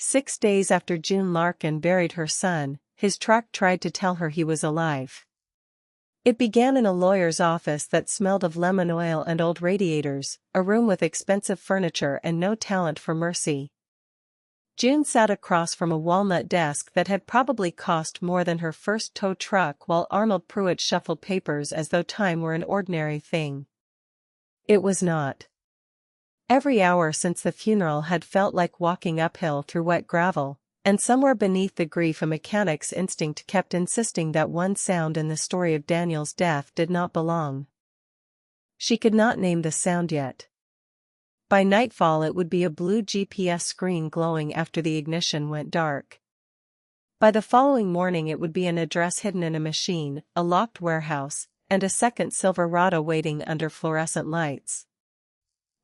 6 days after June Larkin buried her son, his truck tried to tell her he was alive. It began in a lawyer's office that smelled of lemon oil and old radiators, a room with expensive furniture and no talent for mercy. June sat across from a walnut desk that had probably cost more than her first tow truck while Arnold Pruitt shuffled papers as though time were an ordinary thing. It was not. Every hour since the funeral had felt like walking uphill through wet gravel, and somewhere beneath the grief a mechanic's instinct kept insisting that one sound in the story of Daniel's death did not belong. She could not name the sound yet. By nightfall it would be a blue GPS screen glowing after the ignition went dark. By the following morning it would be an address hidden in a machine, a locked warehouse, and a second Silverado waiting under fluorescent lights.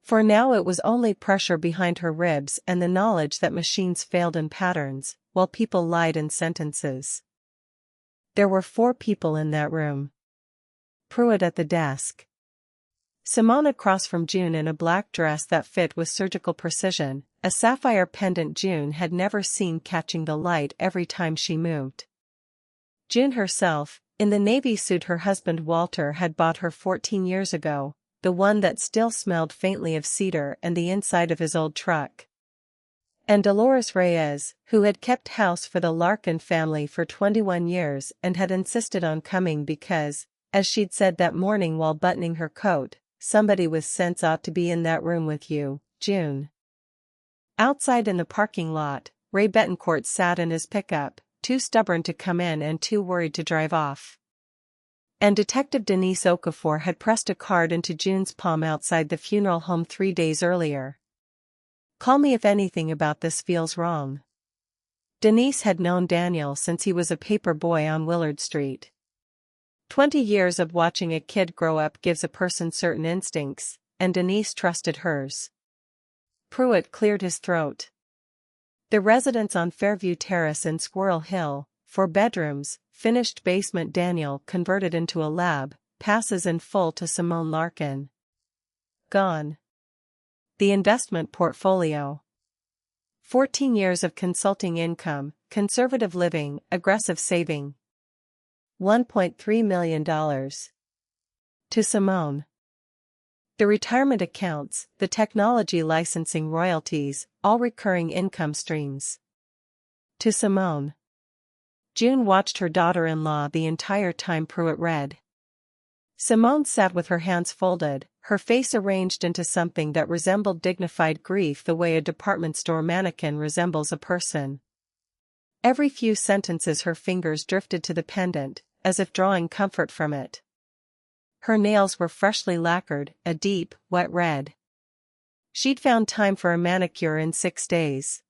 For now it was only pressure behind her ribs and the knowledge that machines failed in patterns, while people lied in sentences. There were 4 people in that room. Pruitt at the desk. Simone across from June in a black dress that fit with surgical precision, a sapphire pendant June had never seen catching the light every time she moved. June herself, in the navy suit her husband Walter had bought her 14 years ago, the one that still smelled faintly of cedar and the inside of his old truck. And Dolores Reyes, who had kept house for the Larkin family for 21 years and had insisted on coming because, as she'd said that morning while buttoning her coat, somebody with sense ought to be in that room with you, June. Outside in the parking lot, Ray Betancourt sat in his pickup, too stubborn to come in and too worried to drive off. And Detective Denise Okafor had pressed a card into June's palm outside the funeral home 3 days earlier. Call me if anything about this feels wrong. Denise had known Daniel since he was a paper boy on Willard Street. 20 years of watching a kid grow up gives a person certain instincts, and Denise trusted hers. Pruitt cleared his throat. The residence on Fairview Terrace in Squirrel Hill, 4 bedrooms, finished basement Daniel converted into a lab, passes in full to Simone Larkin. Gone. The investment portfolio. 14 years of consulting income, conservative living, aggressive saving. $1.3 million. To Simone. The retirement accounts, the technology licensing royalties, all recurring income streams. To Simone. June watched her daughter-in-law the entire time Pruitt read. Simone sat with her hands folded, her face arranged into something that resembled dignified grief the way a department store mannequin resembles a person. Every few sentences her fingers drifted to the pendant, as if drawing comfort from it. Her nails were freshly lacquered, a deep, wet red. She'd found time for a manicure in 6 days.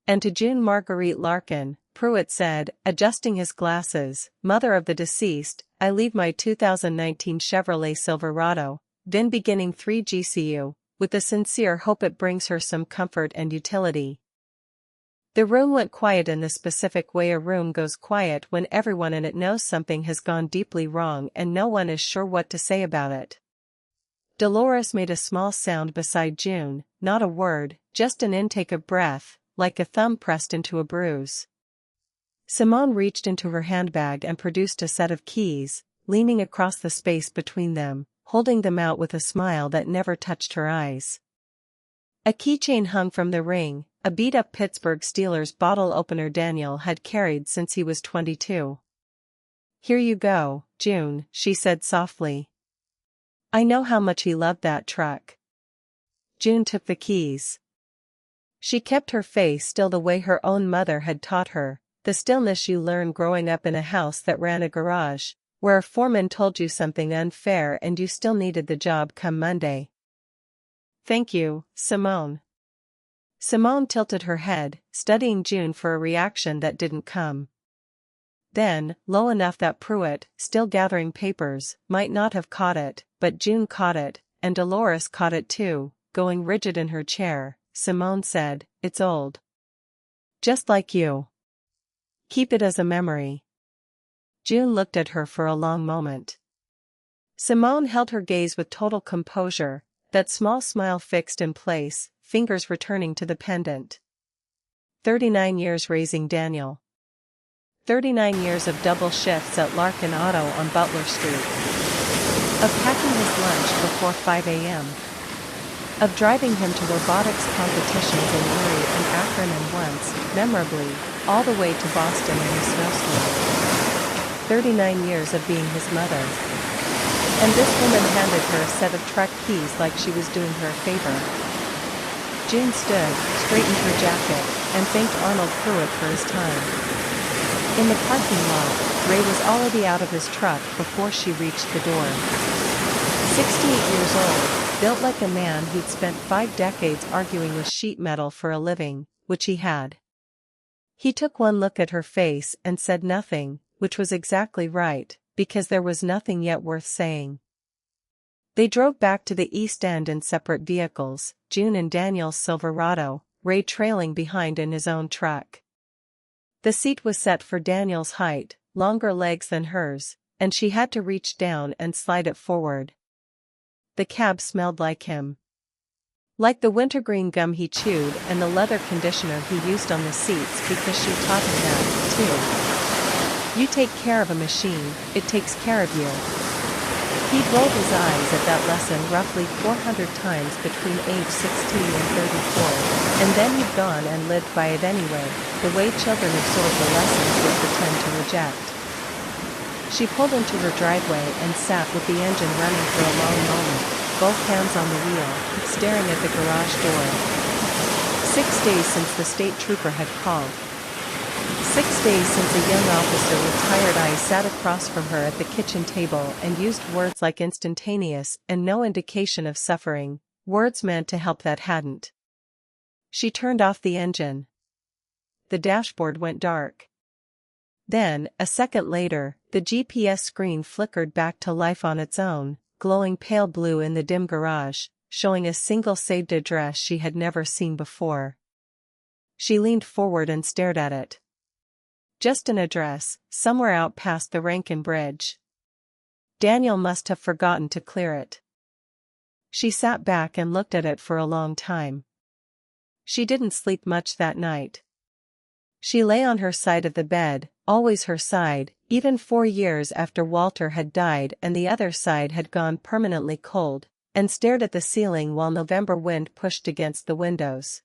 And to June Marguerite Larkin, Pruitt said, adjusting his glasses, mother of the deceased, I leave my 2019 Chevrolet Silverado, VIN beginning 3 GCU, with the sincere hope it brings her some comfort and utility. The room went quiet in the specific way a room goes quiet when everyone in it knows something has gone deeply wrong and no one is sure what to say about it. Dolores made a small sound beside June, not a word, just an intake of breath, like a thumb pressed into a bruise. Simone reached into her handbag and produced a set of keys, leaning across the space between them, holding them out with a smile that never touched her eyes. A keychain hung from the ring, a beat-up Pittsburgh Steelers bottle opener Daniel had carried since he was 22. Here you go, June, she said softly. I know how much he loved that truck. June took the keys. She kept her face still the way her own mother had taught her, the stillness you learn growing up in a house that ran a garage, where a foreman told you something unfair and you still needed the job come Monday. Thank you, Simone. Simone tilted her head, studying June for a reaction that didn't come. Then, low enough that Pruitt, still gathering papers, might not have caught it, but June caught it, and Dolores caught it too, going rigid in her chair. Simone said, it's old. Just like you. Keep it as a memory. June looked at her for a long moment. Simone held her gaze with total composure, that small smile fixed in place, fingers returning to the pendant. 39 years raising Daniel. 39 years of double shifts at Larkin Auto on Butler Street. Of packing his lunch before 5 a.m. Of driving him to robotics competitions in Erie and Akron, and once, memorably, all the way to Boston in a snowstorm. 39 years of being his mother. And this woman handed her a set of truck keys like she was doing her a favor. June stood, straightened her jacket, and thanked Arnold Pruitt for his time. In the parking lot, Ray was already out of his truck before she reached the door. 68 years old, built like a man who'd spent 5 decades arguing with sheet metal for a living, which he had. He took one look at her face and said nothing, which was exactly right, because there was nothing yet worth saying. They drove back to the East End in separate vehicles, June in Daniel's Silverado, Ray trailing behind in his own truck. The seat was set for Daniel's height, longer legs than hers, and she had to reach down and slide it forward. The cab smelled like him. Like the wintergreen gum he chewed and the leather conditioner he used on the seats, because she taught him that, too. You take care of a machine, it takes care of you. He'd rolled his eyes at that lesson roughly 400 times between age 16 and 34, and then he'd gone and lived by it anyway, the way children absorb the lessons they pretend to reject. She pulled into her driveway and sat with the engine running for a long moment, both hands on the wheel, staring at the garage door. 6 days since the state trooper had called. 6 days since a young officer with tired eyes sat across from her at the kitchen table and used words like instantaneous and no indication of suffering, words meant to help that hadn't. She turned off the engine. The dashboard went dark. Then, a second later, the GPS screen flickered back to life on its own, glowing pale blue in the dim garage, showing a single saved address she had never seen before. She leaned forward and stared at it. Just an address, somewhere out past the Rankin Bridge. Daniel must have forgotten to clear it. She sat back and looked at it for a long time. She didn't sleep much that night. She lay on her side of the bed, always her side, even 4 years after Walter had died and the other side had gone permanently cold, and stared at the ceiling while November wind pushed against the windows.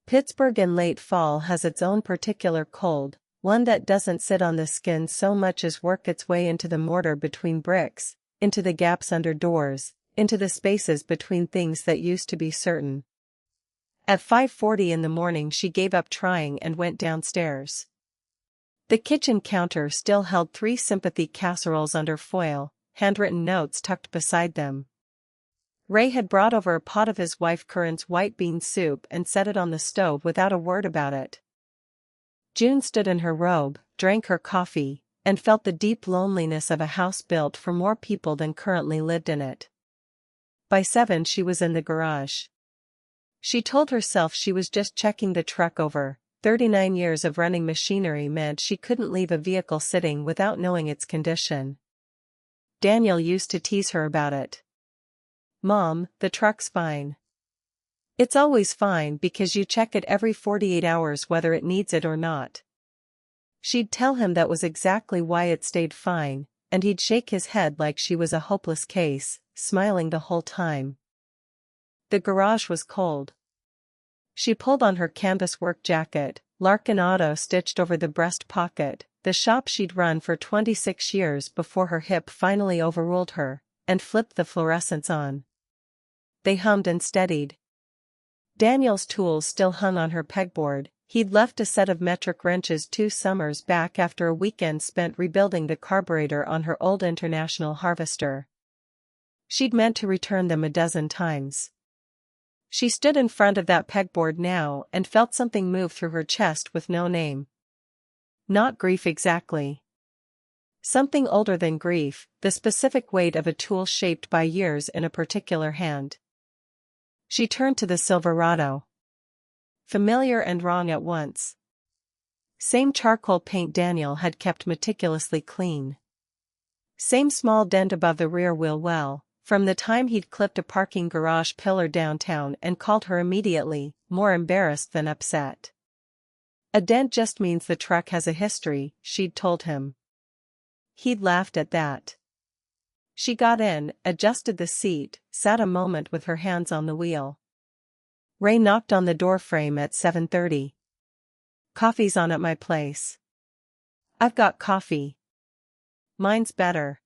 Pittsburgh in late fall has its own particular cold, one that doesn't sit on the skin so much as work its way into the mortar between bricks, into the gaps under doors, into the spaces between things that used to be certain. At 5:40 in the morning she gave up trying and went downstairs. The kitchen counter still held 3 sympathy casseroles under foil, handwritten notes tucked beside them. Ray had brought over a pot of his wife Curran's white bean soup and set it on the stove without a word about it. June stood in her robe, drank her coffee, and felt the deep loneliness of a house built for more people than currently lived in it. By 7 she was in the garage. She told herself she was just checking the truck over. 39 years of running machinery meant she couldn't leave a vehicle sitting without knowing its condition. Daniel used to tease her about it. "Mom, the truck's fine." "It's always fine because you check it every 48 hours whether it needs it or not." She'd tell him that was exactly why it stayed fine, and he'd shake his head like she was a hopeless case, smiling the whole time. The garage was cold. She pulled on her canvas work jacket, Larkin Auto stitched over the breast pocket, the shop she'd run for 26 years before her hip finally overruled her, and flipped the fluorescents on. They hummed and steadied. Daniel's tools still hung on her pegboard. He'd left a set of metric wrenches 2 summers back after a weekend spent rebuilding the carburetor on her old International harvester. She'd meant to return them a dozen times. She stood in front of that pegboard now and felt something move through her chest with no name. Not grief exactly. Something older than grief, the specific weight of a tool shaped by years in a particular hand. She turned to the Silverado. Familiar and wrong at once. Same charcoal paint Daniel had kept meticulously clean. Same small dent above the rear wheel well, from the time he'd clipped a parking garage pillar downtown and called her immediately, more embarrassed than upset. A dent just means the truck has a history, she'd told him. He'd laughed at that. She got in, adjusted the seat, sat a moment with her hands on the wheel. Ray knocked on the doorframe at 7:30. "Coffee's on at my place." "I've got coffee. Mine's better."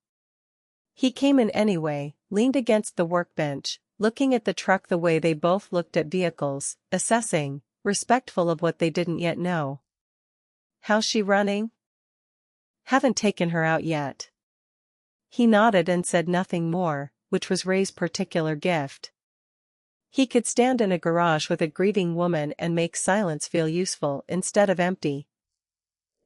He came in anyway, leaned against the workbench, looking at the truck the way they both looked at vehicles, assessing, respectful of what they didn't yet know. "How's she running?" "Haven't taken her out yet." He nodded and said nothing more, which was Ray's particular gift. He could stand in a garage with a grieving woman and make silence feel useful instead of empty.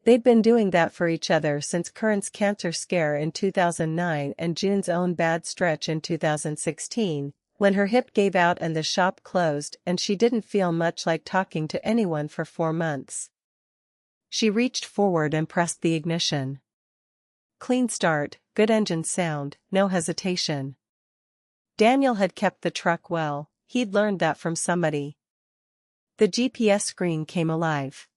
They'd been doing that for each other since Curran's cancer scare in 2009 and June's own bad stretch in 2016, when her hip gave out and the shop closed and she didn't feel much like talking to anyone for 4 months. She reached forward and pressed the ignition. Clean start, good engine sound, no hesitation. Daniel had kept the truck well, he'd learned that from somebody. The GPS screen came alive.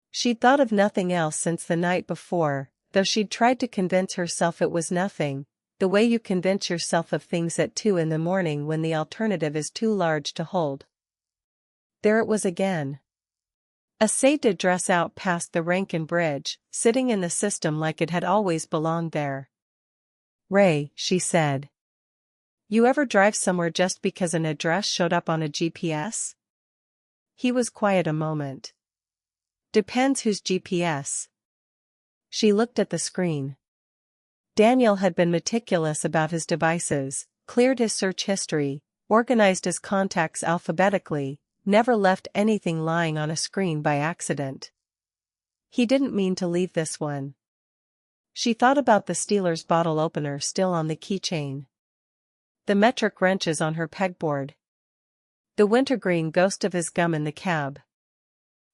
She'd thought of nothing else since the night before, though she'd tried to convince herself it was nothing, the way you convince yourself of things at 2 in the morning when the alternative is too large to hold. There it was again. A Seat dress out past the Rankin Bridge, sitting in the system like it had always belonged there. "Ray," she said. "You ever drive somewhere just because an address showed up on a GPS?" He was quiet a moment. "Depends whose GPS." She looked at the screen. Daniel had been meticulous about his devices, cleared his search history, organized his contacts alphabetically, never left anything lying on a screen by accident. He didn't mean to leave this one. She thought about the Steelers bottle opener still on the keychain. The metric wrenches on her pegboard. The wintergreen ghost of his gum in the cab.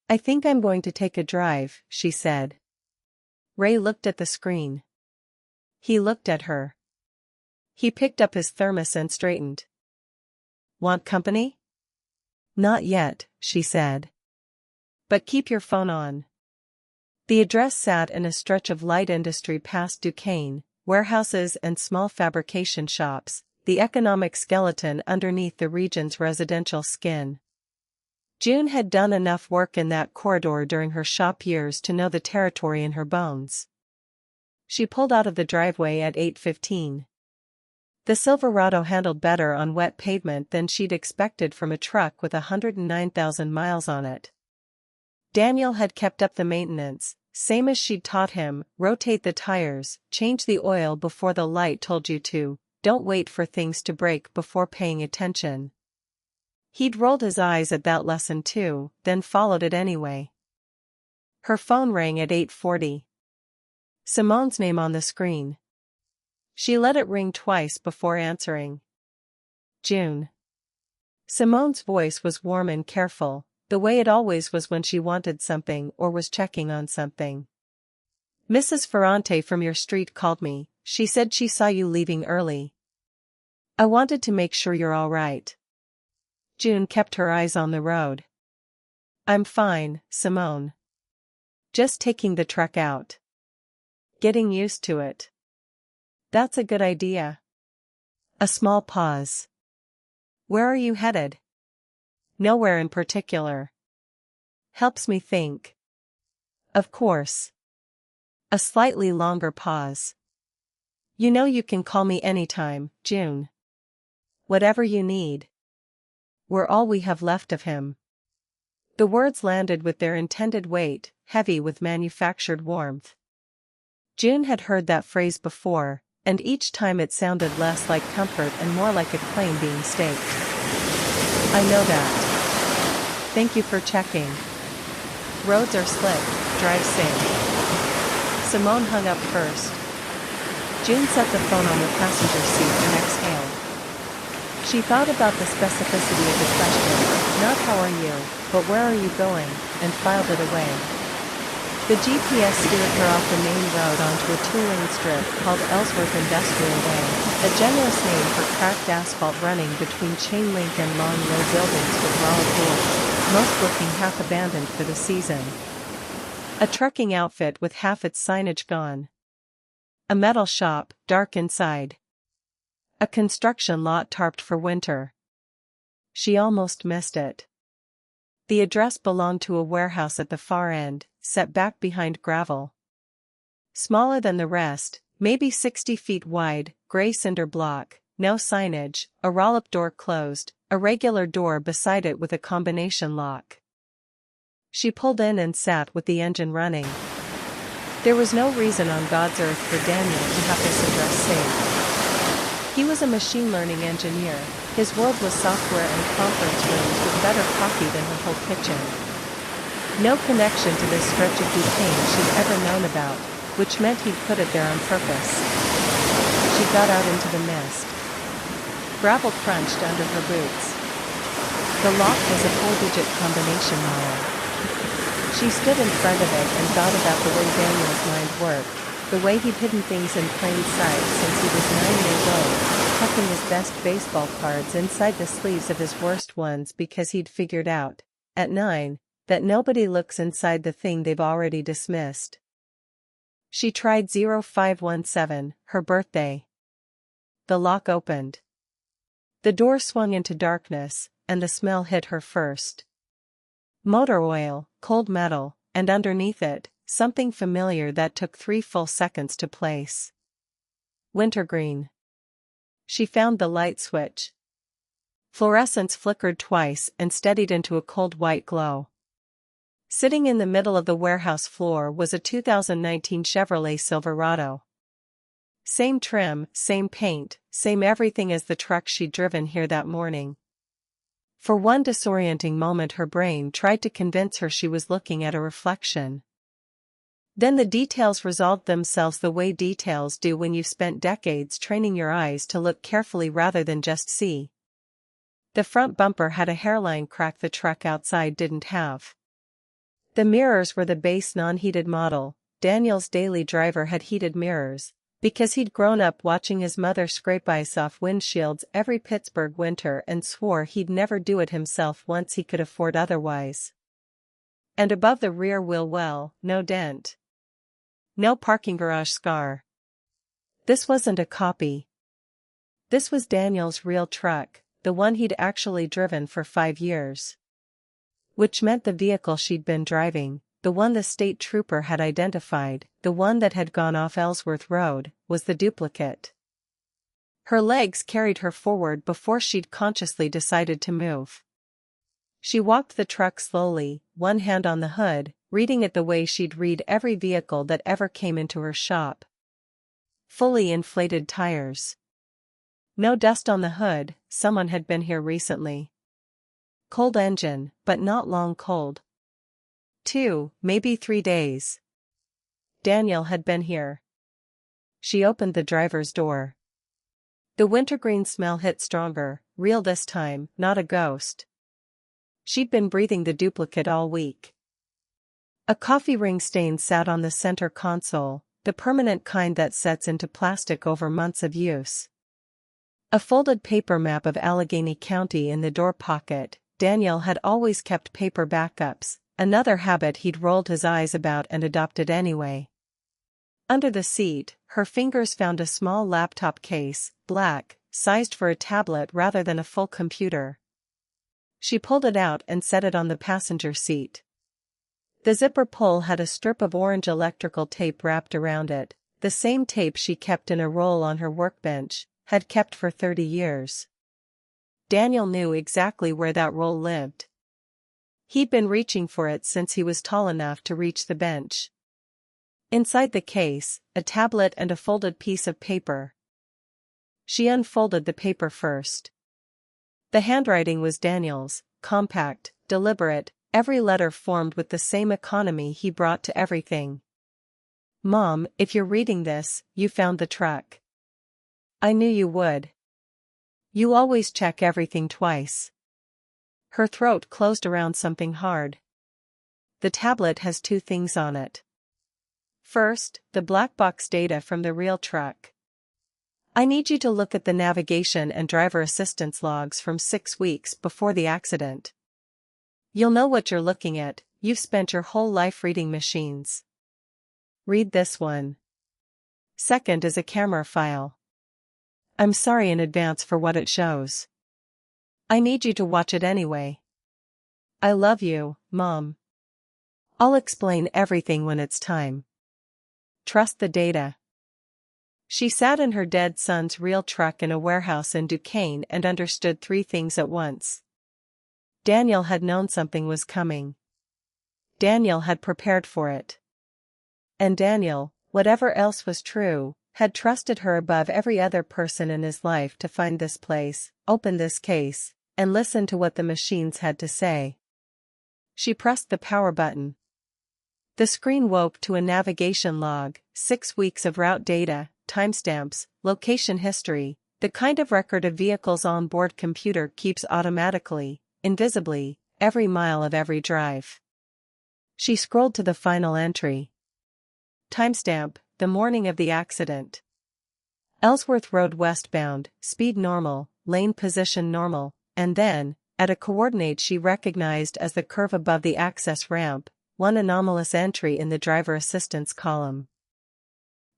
"I think I'm going to take a drive," she said. Ray looked at the screen. He looked at her. He picked up his thermos and straightened. "Want company?" "Not yet," she said. "But keep your phone on." The address sat in a stretch of light industry past Duquesne, warehouses and small fabrication shops, the economic skeleton underneath the region's residential skin. June had done enough work in that corridor during her shop years to know the territory in her bones. She pulled out of the driveway at 8:15. The Silverado handled better on wet pavement than she'd expected from a truck with 109,000 miles on it. Daniel had kept up the maintenance, same as she'd taught him: rotate the tires, change the oil before the light told you to, don't wait for things to break before paying attention. He'd rolled his eyes at that lesson too, then followed it anyway. Her phone rang at 8:40. Simone's name on the screen. She let it ring twice before answering. "June." Simone's voice was warm and careful, the way it always was when she wanted something or was checking on something. "Mrs. Ferrante from your street called me. She said she saw you leaving early. I wanted to make sure you're all right." June kept her eyes on the road. "I'm fine, Simone. Just taking the truck out. Getting used to it." "That's a good idea." A small pause. "Where are you headed?" "Nowhere in particular." "Helps me think." "Of course." A slightly longer pause. "You know you can call me anytime, June. Whatever you need. We're all we have left of him." The words landed with their intended weight, heavy with manufactured warmth. June had heard that phrase before, and each time it sounded less like comfort and more like a claim being staked. "I know that. Thank you for checking. Roads are slick, drive safe." Simone hung up first. June set the phone on the passenger seat and exhaled. She thought about the specificity of the question, not "how are you," but "where are you going," and filed it away. The GPS steered her off the main road onto a two-lane strip called Ellsworth Industrial Way, a generous name for cracked asphalt running between chain-link and long low buildings with raw doors. most looking half abandoned for the season. A trucking outfit with half its signage gone. A metal shop, dark inside. A construction lot tarped for winter. She almost missed it. The address belonged to a warehouse at the far end, set back behind gravel. Smaller than the rest, maybe 60 feet wide, gray cinder block, no signage, a roll-up door closed, a regular door beside it with a combination lock. She pulled in and sat with the engine running. There was no reason on God's earth for Daniel to have this address saved. He was a machine learning engineer. His world was software and conference rooms with better coffee than her whole kitchen. No connection to this stretch of Duquesne she'd ever known about, which meant he'd put it there on purpose. She got out into the mist. Gravel crunched under her boots. The lock was a 4-digit combination model. She stood in front of it and thought about the way Daniel's mind worked, the way he'd hidden things in plain sight since he was 9 years old, tucking his best baseball cards inside the sleeves of his worst ones because he'd figured out, at 9, that nobody looks inside the thing they've already dismissed. She tried 0517, her birthday. The lock opened. The door swung into darkness, and the smell hit her first. Motor oil, cold metal, and underneath it, something familiar that took 3 full seconds to place. Wintergreen. She found the light switch. Fluorescence flickered twice and steadied into a cold white glow. Sitting in the middle of the warehouse floor was a 2019 Chevrolet Silverado. Same trim, same paint, same everything as the truck she'd driven here that morning. For one disorienting moment her brain tried to convince her she was looking at a reflection. Then the details resolved themselves the way details do when you've spent decades training your eyes to look carefully rather than just see. The front bumper had a hairline crack the truck outside didn't have. The mirrors were the base non-heated model. Daniel's daily driver had heated mirrors, because he'd grown up watching his mother scrape ice off windshields every Pittsburgh winter and swore he'd never do it himself once he could afford otherwise. And above the rear wheel well, no dent. No parking garage scar. This wasn't a copy. This was Daniel's real truck, the one he'd actually driven for 5 years. Which meant the vehicle she'd been driving, the one the state trooper had identified, the one that had gone off Ellsworth Road, was the duplicate. Her legs carried her forward before she'd consciously decided to move. She walked the truck slowly, one hand on the hood, reading it the way she'd read every vehicle that ever came into her shop. Fully inflated tires. No dust on the hood, someone had been here recently. Cold engine, but not long cold. 2, maybe 3 days. Daniel had been here. She opened the driver's door. The wintergreen smell hit stronger, real this time, not a ghost. She'd been breathing the duplicate all week. A coffee ring stain sat on the center console, the permanent kind that sets into plastic over months of use. A folded paper map of Allegheny County in the door pocket. Daniel had always kept paper backups, another habit he'd rolled his eyes about and adopted anyway. Under the seat, her fingers found a small laptop case, black, sized for a tablet rather than a full computer. She pulled it out and set it on the passenger seat. The zipper pull had a strip of orange electrical tape wrapped around it, the same tape she kept in a roll on her workbench, had kept for 30 years. Daniel knew exactly where that roll lived. He'd been reaching for it since he was tall enough to reach the bench. Inside the case, a tablet and a folded piece of paper. She unfolded the paper first. The handwriting was Daniel's, compact, deliberate, every letter formed with the same economy he brought to everything. Mom, if you're reading this, you found the truck. I knew you would. You always check everything twice. Her throat closed around something hard. The tablet has 2 things on it. First, the black box data from the real truck. I need you to look at the navigation and driver assistance logs from 6 weeks before the accident. You'll know what you're looking at, you've spent your whole life reading machines. Read this one. Second is a camera file. I'm sorry in advance for what it shows. I need you to watch it anyway. I love you, Mom. I'll explain everything when it's time. Trust the data. She sat in her dead son's real truck in a warehouse in Duquesne and understood three things at once. Daniel had known something was coming. Daniel had prepared for it. And Daniel, whatever else was true, had trusted her above every other person in his life to find this place, open this case, and listen to what the machines had to say. She pressed the power button. The screen woke to a navigation log, 6 weeks of route data, timestamps, location history, the kind of record a vehicle's onboard computer keeps automatically, invisibly, every mile of every drive. She scrolled to the final entry. Timestamp, the morning of the accident. Ellsworth Road westbound, speed normal, lane position normal, and then, at a coordinate she recognized as the curve above the access ramp, one anomalous entry in the driver assistance column.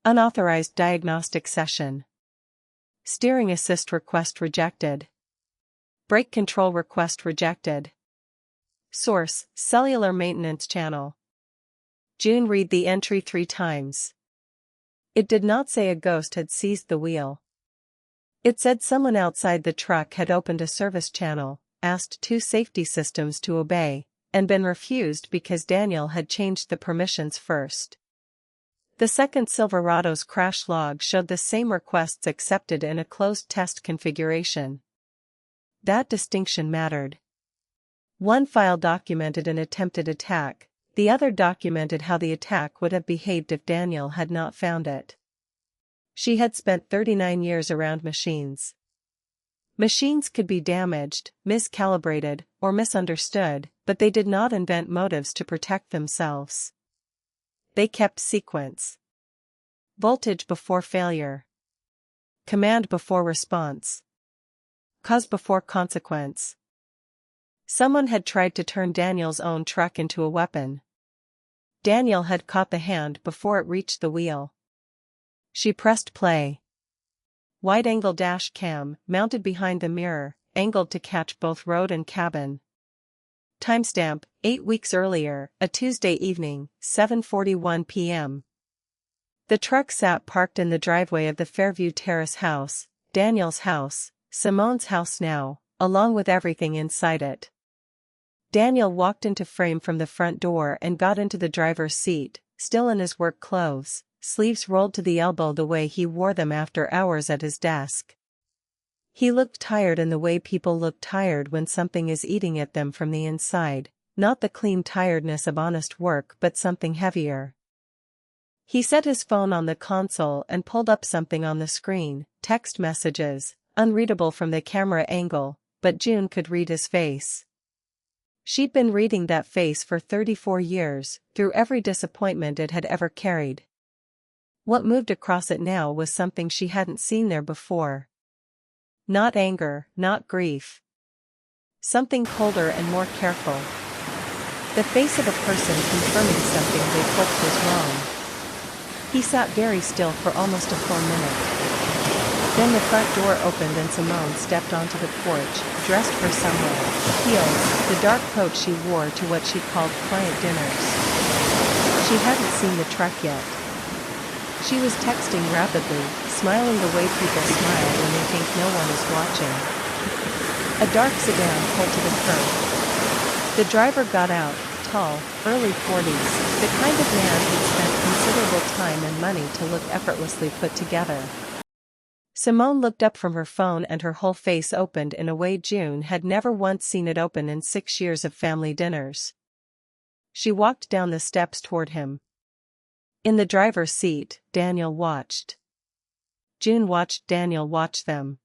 Unauthorized diagnostic session. Steering assist request rejected. Brake control request rejected. Source, cellular maintenance channel. June read the entry 3 times. It did not say a ghost had seized the wheel. It said someone outside the truck had opened a service channel, asked 2 safety systems to obey, and been refused because Daniel had changed the permissions first. The second Silverado's crash log showed the same requests accepted in a closed test configuration. That distinction mattered. One file documented an attempted attack, the other documented how the attack would have behaved if Daniel had not found it. She had spent 39 years around machines. Machines could be damaged, miscalibrated, or misunderstood, but they did not invent motives to protect themselves. They kept sequence. Voltage before failure. Command before response. Cause before consequence. Someone had tried to turn Daniel's own truck into a weapon. Daniel had caught the hand before it reached the wheel. She pressed play. Wide-angle dash cam, mounted behind the mirror, angled to catch both road and cabin. Timestamp, 8 weeks earlier, a Tuesday evening, 7:41 p.m. The truck sat parked in the driveway of the Fairview Terrace house, Daniel's house, Simone's house now, along with everything inside it. Daniel walked into frame from the front door and got into the driver's seat, still in his work clothes, sleeves rolled to the elbow the way he wore them after hours at his desk. He looked tired in the way people look tired when something is eating at them from the inside, not the clean tiredness of honest work but something heavier. He set his phone on the console and pulled up something on the screen, text messages, unreadable from the camera angle, but June could read his face. She'd been reading that face for 34 years, through every disappointment it had ever carried. What moved across it now was something she hadn't seen there before. Not anger, not grief. Something colder and more careful. The face of a person confirming something they hoped was wrong. He sat very still for almost a full minute. Then the front door opened and Simone stepped onto the porch, dressed for somewhere, heels, the dark coat she wore to what she called client dinners. She hadn't seen the truck yet. She was texting rapidly, smiling the way people smile when they think no one is watching. A dark sedan pulled to the curb. The driver got out, tall, early 40s, the kind of man who'd spent considerable time and money to look effortlessly put together. Simone looked up from her phone and her whole face opened in a way June had never once seen it open in 6 years of family dinners. She walked down the steps toward him. In the driver's seat, Daniel watched. June watched Daniel watch them.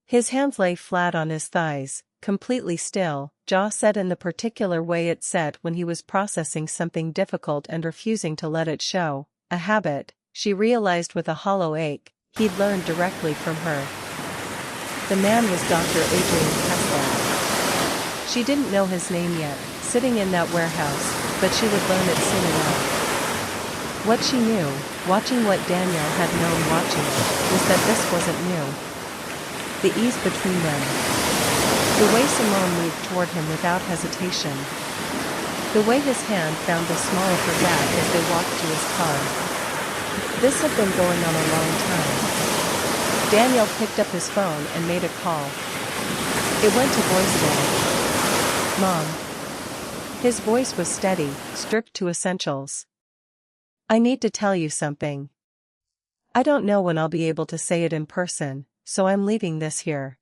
His hands lay flat on his thighs, completely still, jaw set in the particular way it set when he was processing something difficult and refusing to let it show, a habit, she realized with a hollow ache, he'd learned directly from her. The man was Dr. Adrian Kessler. She didn't know his name yet, sitting in that warehouse, but she would learn it soon enough. What she knew, watching what Daniel had known watching it, was that this wasn't new. The ease between them. The way Simone moved toward him without hesitation. The way his hand found the small of her back as they walked to his car. This had been going on a long time. Daniel picked up his phone and made a call. It went to voicemail. Mom. His voice was steady, stripped to essentials. I need to tell you something. I don't know when I'll be able to say it in person, so I'm leaving this here.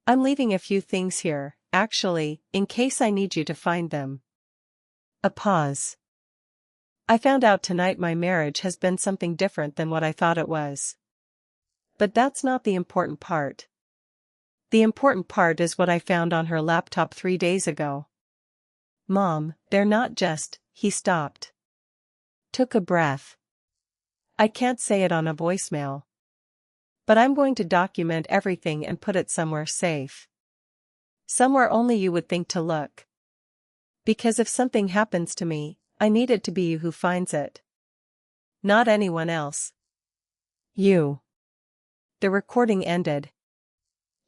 I'm leaving a few things here, actually, in case I need you to find them. A pause. I found out tonight my marriage has been something different than what I thought it was. But that's not the important part. The important part is what I found on her laptop 3 days ago. Mom, they're not just, he stopped. Took a breath. I can't say it on a voicemail. But I'm going to document everything and put it somewhere safe. Somewhere only you would think to look. Because if something happens to me, I need it to be you who finds it. Not anyone else. You. The recording ended.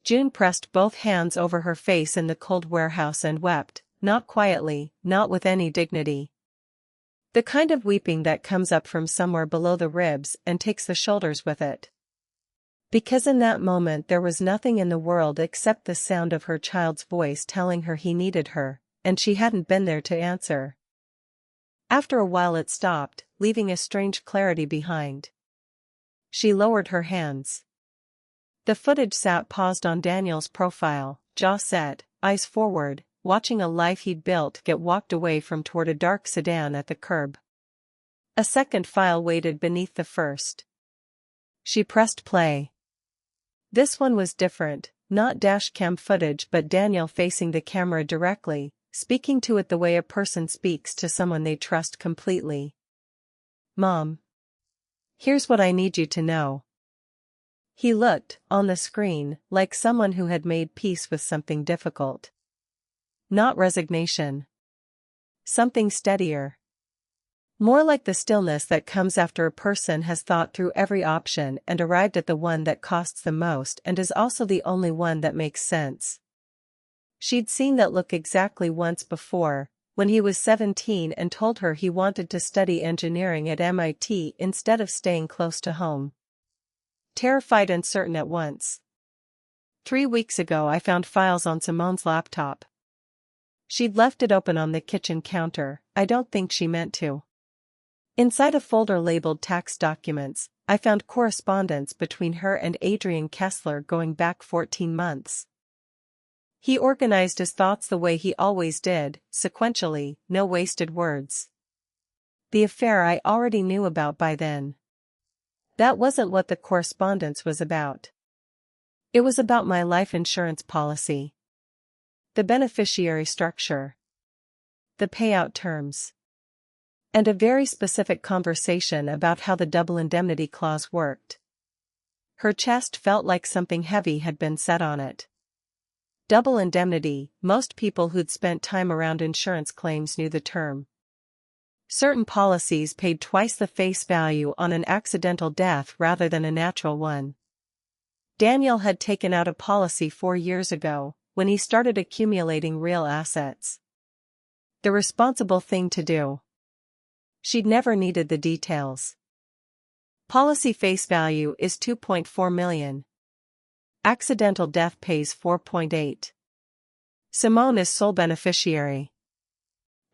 June pressed both hands over her face in the cold warehouse and wept, not quietly, not with any dignity. The kind of weeping that comes up from somewhere below the ribs and takes the shoulders with it. Because in that moment there was nothing in the world except the sound of her child's voice telling her he needed her, and she hadn't been there to answer. After a while it stopped, leaving a strange clarity behind. She lowered her hands. The footage sat paused on Daniel's profile, jaw set, eyes forward, watching a life he'd built get walked away from toward a dark sedan at the curb. A second file waited beneath the first. She pressed play. This one was different, not dashcam footage but Daniel facing the camera directly, speaking to it the way a person speaks to someone they trust completely. Mom. Here's what I need you to know. He looked, on the screen, like someone who had made peace with something difficult. Not resignation. Something steadier. More like the stillness that comes after a person has thought through every option and arrived at the one that costs the most and is also the only one that makes sense. She'd seen that look exactly once before, when he was 17 and told her he wanted to study engineering at MIT instead of staying close to home. Terrified and certain at once. 3 weeks ago I found files on Simone's laptop. She'd left it open on the kitchen counter. I don't think she meant to. Inside a folder labeled tax documents, I found correspondence between her and Adrian Kessler going back 14 months. He organized his thoughts the way he always did, sequentially, no wasted words. The affair I already knew about by then. That wasn't what the correspondence was about. It was about my life insurance policy. The beneficiary structure. The payout terms. And a very specific conversation about how the double indemnity clause worked. Her chest felt like something heavy had been set on it. Double indemnity, most people who'd spent time around insurance claims knew the term. Certain policies paid twice the face value on an accidental death rather than a natural one. Daniel had taken out a policy 4 years ago, when he started accumulating real assets. The responsible thing to do. She'd never needed the details. Policy face value is $2.4 million. Accidental death pays $4.8. Simone is sole beneficiary.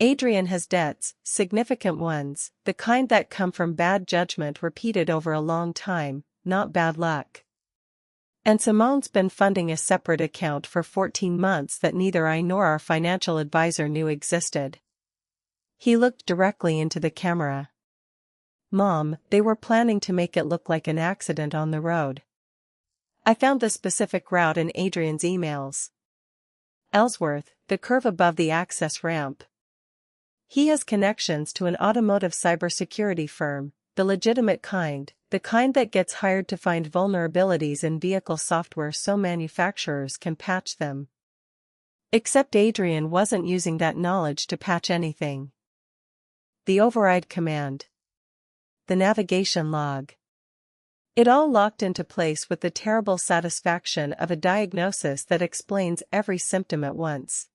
Adrian has debts, significant ones, the kind that come from bad judgment repeated over a long time, not bad luck. And Simone's been funding a separate account for 14 months that neither I nor our financial advisor knew existed. He looked directly into the camera. Mom, they were planning to make it look like an accident on the road. I found the specific route in Adrian's emails. Ellsworth, the curve above the access ramp. He has connections to an automotive cybersecurity firm, the legitimate kind, the kind that gets hired to find vulnerabilities in vehicle software so manufacturers can patch them. Except Adrian wasn't using that knowledge to patch anything. The override command. The navigation log. It all locked into place with the terrible satisfaction of a diagnosis that explains every symptom at once.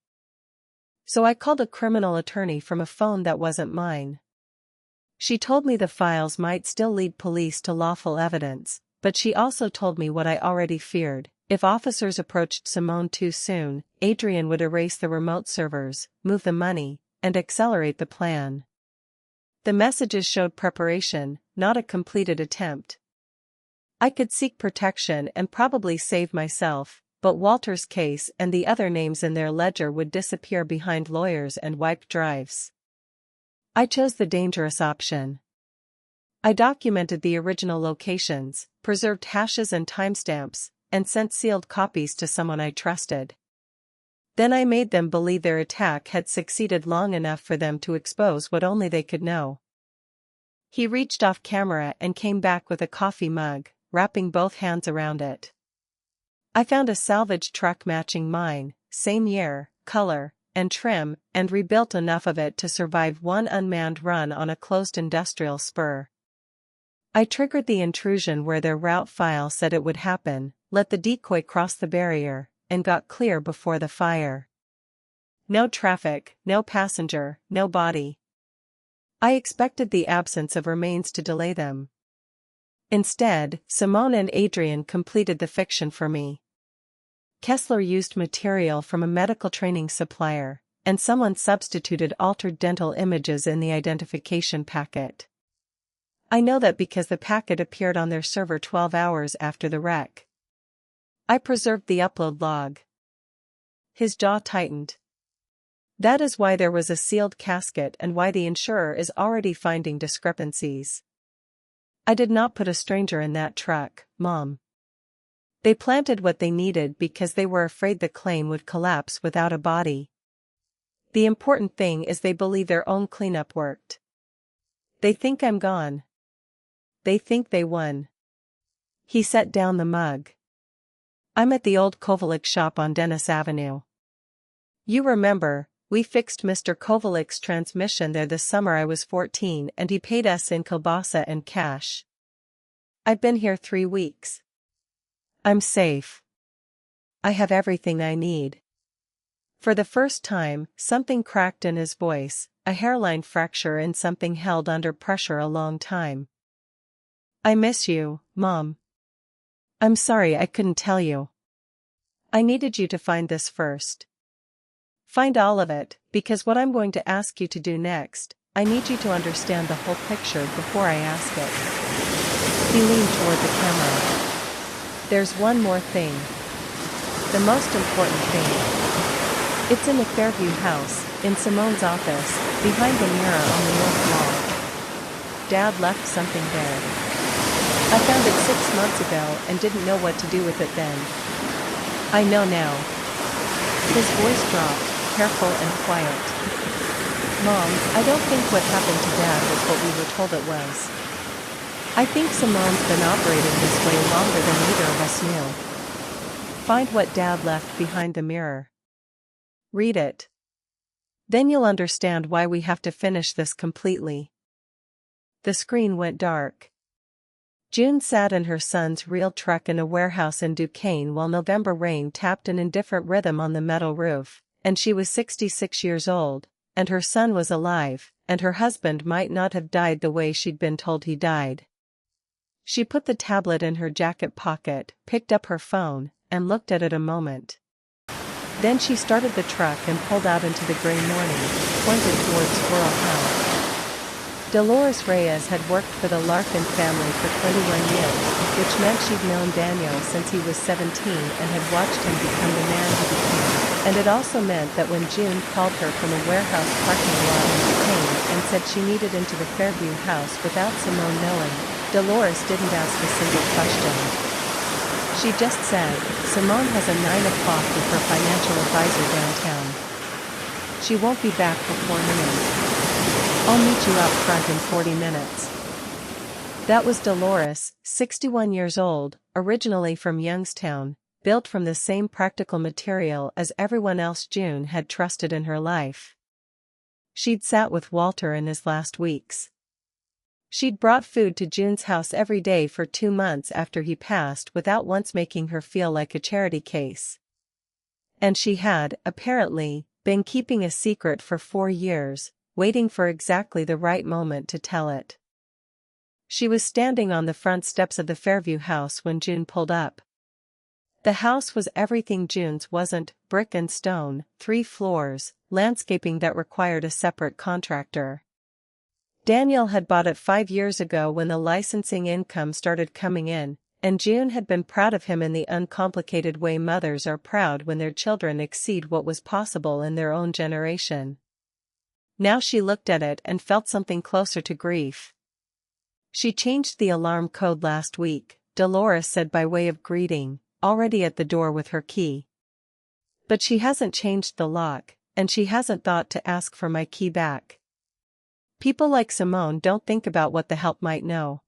So I called a criminal attorney from a phone that wasn't mine. She told me the files might still lead police to lawful evidence, but she also told me what I already feared. If officers approached Simone too soon, Adrian would erase the remote servers, move the money, and accelerate the plan. The messages showed preparation, not a completed attempt. I could seek protection and probably save myself, but Walter's case and the other names in their ledger would disappear behind lawyers and wiped drives. I chose the dangerous option. I documented the original locations, preserved hashes and timestamps, and sent sealed copies to someone I trusted. Then I made them believe their attack had succeeded long enough for them to expose what only they could know. He reached off camera and came back with a coffee mug, wrapping both hands around it. I found a salvage truck matching mine, same year, color, and trim, and rebuilt enough of it to survive one unmanned run on a closed industrial spur. I triggered the intrusion where their route file said it would happen, let the decoy cross the barrier, and got clear before the fire. No traffic, no passenger, no body. I expected the absence of remains to delay them. Instead, Simone and Adrian completed the fiction for me. Kessler used material from a medical training supplier, and someone substituted altered dental images in the identification packet. I know that because the packet appeared on their server 12 hours after the wreck. I preserved the upload log. His jaw tightened. That is why there was a sealed casket and why the insurer is already finding discrepancies. I did not put a stranger in that truck, Mom. They planted what they needed because they were afraid the claim would collapse without a body. The important thing is they believe their own cleanup worked. They think I'm gone. They think they won. He set down the mug. I'm at the old Kovalik's shop on Dennis Avenue. You remember, we fixed Mr. Kovalik's transmission there the summer I was 14 and he paid us in kielbasa and cash. I've been here 3 weeks. I'm safe. I have everything I need. For the first time, something cracked in his voice, a hairline fracture in something held under pressure a long time. I miss you, Mom. I'm sorry I couldn't tell you. I needed you to find this first. Find all of it, because what I'm going to ask you to do next, I need you to understand the whole picture before I ask it. He leaned toward the camera. There's one more thing. The most important thing. It's in the Fairview house, in Simone's office, behind the mirror on the north wall. Dad left something there. I found it 6 months ago and didn't know what to do with it then. I know now. His voice dropped, careful and quiet. Mom, I don't think what happened to Dad was what we were told it was. I think Simone's been operating this way longer than either of us knew. Find what Dad left behind the mirror. Read it. Then you'll understand why we have to finish this completely. The screen went dark. June sat in her son's real truck in a warehouse in Duquesne while November rain tapped an indifferent rhythm on the metal roof, and she was 66 years old, and her son was alive, and her husband might not have died the way she'd been told he died. She put the tablet in her jacket pocket, picked up her phone, and looked at it a moment. Then she started the truck and pulled out into the gray morning, pointed towards Squirrel Hill. Dolores Reyes had worked for the Larkin family for 21 years, which meant she'd known Daniel since he was 17 and had watched him become the man he became. And it also meant that when June called her from a warehouse parking lot in Duquesne and said she needed into the Fairview house without Simone knowing, Dolores didn't ask a single question. She just said, Simone has a 9 o'clock with her financial advisor downtown. She won't be back before noon. I'll meet you out front in 40 minutes. That was Dolores, 61 years old, originally from Youngstown, built from the same practical material as everyone else June had trusted in her life. She'd sat with Walter in his last weeks. She'd brought food to June's house every day for 2 months after he passed without once making her feel like a charity case. And she had, apparently, been keeping a secret for 4 years, waiting for exactly the right moment to tell it. She was standing on the front steps of the Fairview house when June pulled up. The house was everything June's wasn't: brick and stone, 3 floors, landscaping that required a separate contractor. Daniel had bought it 5 years ago when the licensing income started coming in, and June had been proud of him in the uncomplicated way mothers are proud when their children exceed what was possible in their own generation. Now she looked at it and felt something closer to grief. She changed the alarm code last week, Dolores said by way of greeting, already at the door with her key. But she hasn't changed the lock, and she hasn't thought to ask for my key back. People like Simone don't think about what the help might know.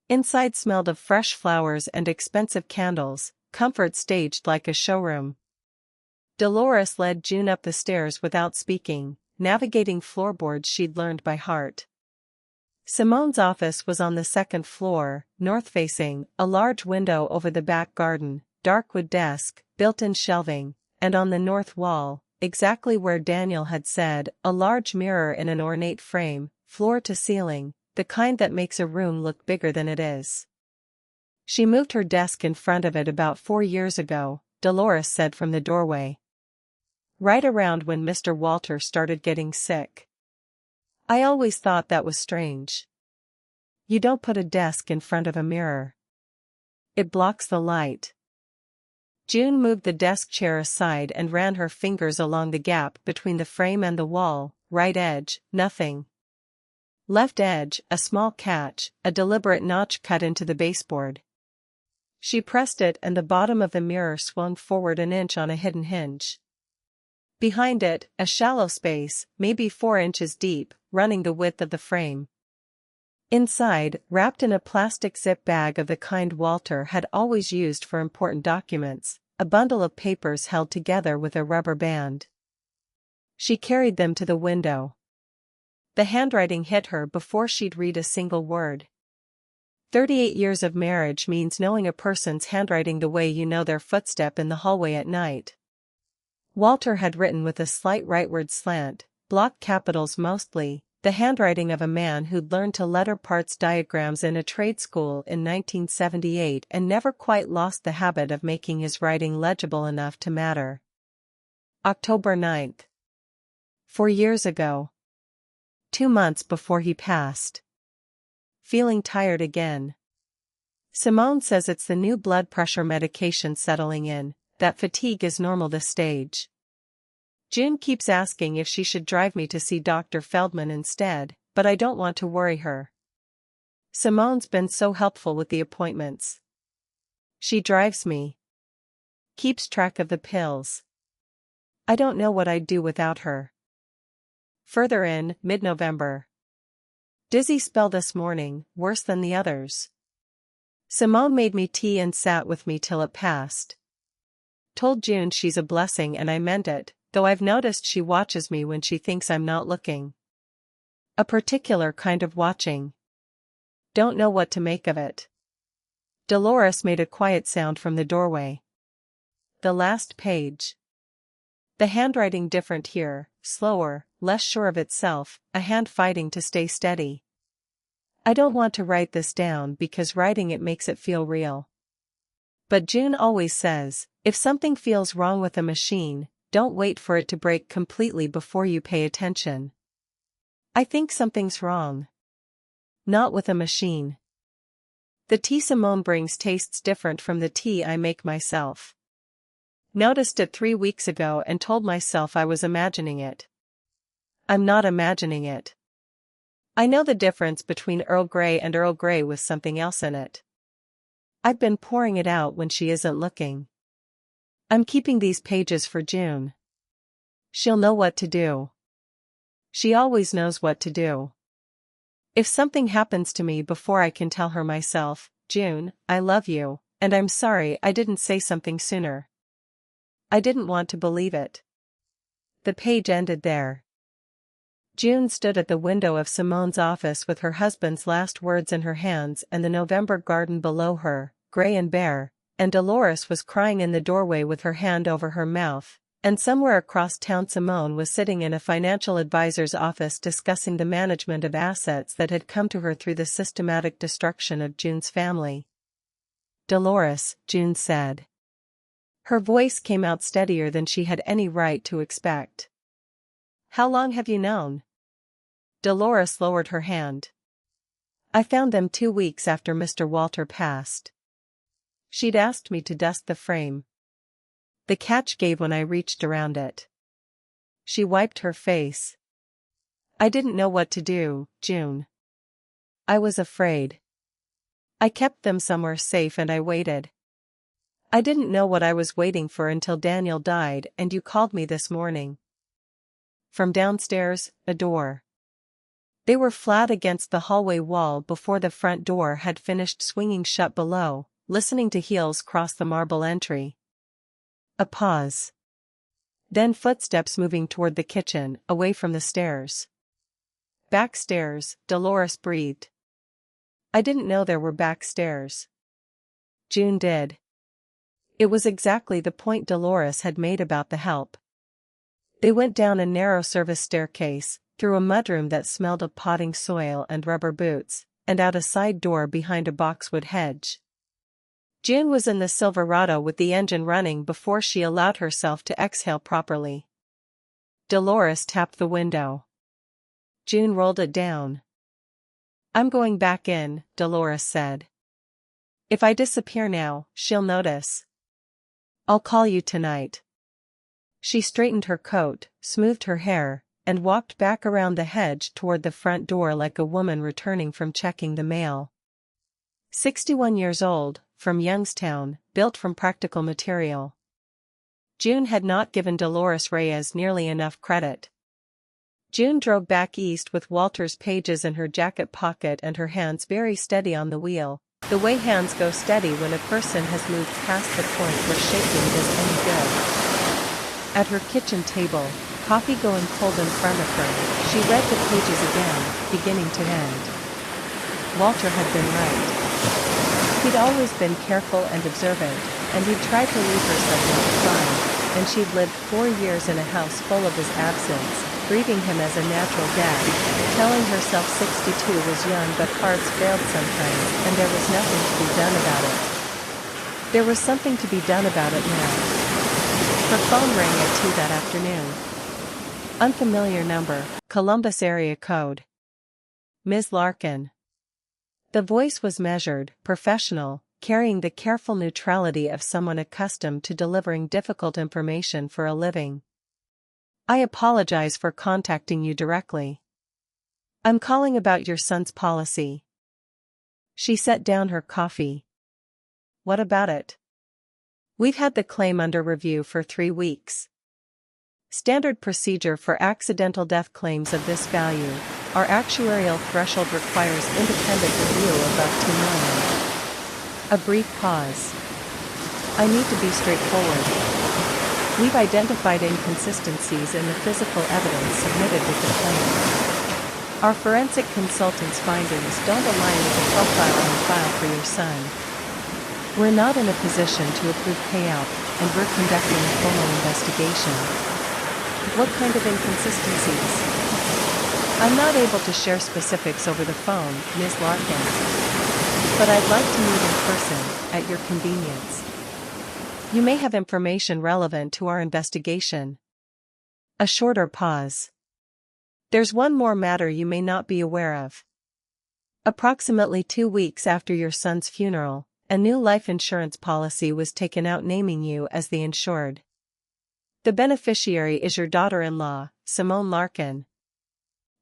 Inside smelled of fresh flowers and expensive candles, comfort staged like a showroom. Dolores led June up the stairs without speaking, navigating floorboards she'd learned by heart. Simone's office was on the 2nd floor, north-facing, a large window over the back garden, dark wood desk, built-in shelving, and on the north wall, exactly where Daniel had said, a large mirror in an ornate frame, floor to ceiling, the kind that makes a room look bigger than it is. She moved her desk in front of it about 4 years ago, Dolores said from the doorway. Right around when Mr. Walter started getting sick. I always thought that was strange. You don't put a desk in front of a mirror. It blocks the light. June moved the desk chair aside and ran her fingers along the gap between the frame and the wall. Right edge, nothing. Left edge, a small catch, a deliberate notch cut into the baseboard. She pressed it and the bottom of the mirror swung forward an inch on a hidden hinge. Behind it, a shallow space, maybe 4 inches deep, running the width of the frame. Inside, wrapped in a plastic zip bag of the kind Walter had always used for important documents, a bundle of papers held together with a rubber band. She carried them to the window. The handwriting hit her before she'd read a single word. 38 years of marriage means knowing a person's handwriting the way you know their footstep in the hallway at night. Walter had written with a slight rightward slant, block capitals mostly, the handwriting of a man who'd learned to letter parts diagrams in a trade school in 1978 and never quite lost the habit of making his writing legible enough to matter. October 9th. 4 years ago. 2 months before he passed. Feeling tired again. Simone says it's the new blood pressure medication settling in, that fatigue is normal this stage. June keeps asking if she should drive me to see Dr. Feldman instead, but I don't want to worry her. Simone's been so helpful with the appointments. She drives me. Keeps track of the pills. I don't know what I'd do without her. Further in, mid-November. Dizzy spell this morning, worse than the others. Simone made me tea and sat with me till it passed. Told June she's a blessing and I meant it, though I've noticed she watches me when she thinks I'm not looking. A particular kind of watching. Don't know what to make of it. Dolores made a quiet sound from the doorway. The last page. The handwriting different here, slower, less sure of itself, a hand fighting to stay steady. I don't want to write this down because writing it makes it feel real. But June always says, if something feels wrong with a machine, don't wait for it to break completely before you pay attention. I think something's wrong. Not with a machine. The tea Simone brings tastes different from the tea I make myself. Noticed it 3 weeks ago and told myself I was imagining it. I'm not imagining it. I know the difference between Earl Grey and Earl Grey with something else in it. I've been pouring it out when she isn't looking. I'm keeping these pages for June. She'll know what to do. She always knows what to do. If something happens to me before I can tell her myself, June, I love you, and I'm sorry I didn't say something sooner. I didn't want to believe it. The page ended there. June stood at the window of Simone's office with her husband's last words in her hands and the November garden below her, gray and bare, and Dolores was crying in the doorway with her hand over her mouth, and somewhere across town Simone was sitting in a financial advisor's office discussing the management of assets that had come to her through the systematic destruction of June's family. Dolores, June said. Her voice came out steadier than she had any right to expect. How long have you known? Dolores lowered her hand. I found them 2 weeks after Mr. Walter passed. She'd asked me to dust the frame. The catch gave when I reached around it. She wiped her face. I didn't know what to do, June. I was afraid. I kept them somewhere safe and I waited. I didn't know what I was waiting for until Daniel died and you called me this morning. From downstairs, a door. They were flat against the hallway wall before the front door had finished swinging shut below, listening to heels cross the marble entry. A pause. Then footsteps moving toward the kitchen, away from the stairs. Backstairs, Dolores breathed. I didn't know there were backstairs. June did. It was exactly the point Dolores had made about the help. They went down a narrow service staircase, through a mudroom that smelled of potting soil and rubber boots, and out a side door behind a boxwood hedge. June was in the Silverado with the engine running before she allowed herself to exhale properly. Dolores tapped the window. June rolled it down. I'm going back in, Dolores said. If I disappear now, she'll notice. I'll call you tonight. She straightened her coat, smoothed her hair, and walked back around the hedge toward the front door like a woman returning from checking the mail. 61 years old, from Youngstown, built from practical material. June had not given Dolores Reyes nearly enough credit. June drove back east with Walter's pages in her jacket pocket and her hands very steady on the wheel, the way hands go steady when a person has moved past the point where shaking does any good. At her kitchen table, coffee going cold in front of her, she read the pages again, beginning to end. Walter had been right. He'd always been careful and observant, and he'd tried to leave her something to find, and she'd lived 4 years in a house full of his absence, grieving him as a natural death, telling herself 62 was young but hearts failed sometimes and there was nothing to be done about it. There was something to be done about it now. Her phone rang at 2 that afternoon. Unfamiliar number, Columbus area code. Ms. Larkin. The voice was measured, professional, carrying the careful neutrality of someone accustomed to delivering difficult information for a living. I apologize for contacting you directly. I'm calling about your son's policy. She set down her coffee. What about it? We've had the claim under review for 3 weeks. Standard procedure for accidental death claims of this value, our actuarial threshold requires independent review above $2 million. A brief pause. I need to be straightforward. We've identified inconsistencies in the physical evidence submitted with the claim. Our forensic consultant's findings don't align with the profile on the file for your son. We're not in a position to approve payout, and we're conducting a formal investigation. What kind of inconsistencies? I'm not able to share specifics over the phone, Ms. Larkin. But I'd like to meet in person, at your convenience. You may have information relevant to our investigation. A shorter pause. There's one more matter you may not be aware of. Approximately 2 weeks after your son's funeral, a new life insurance policy was taken out naming you as the insured. The beneficiary is your daughter-in-law, Simone Larkin.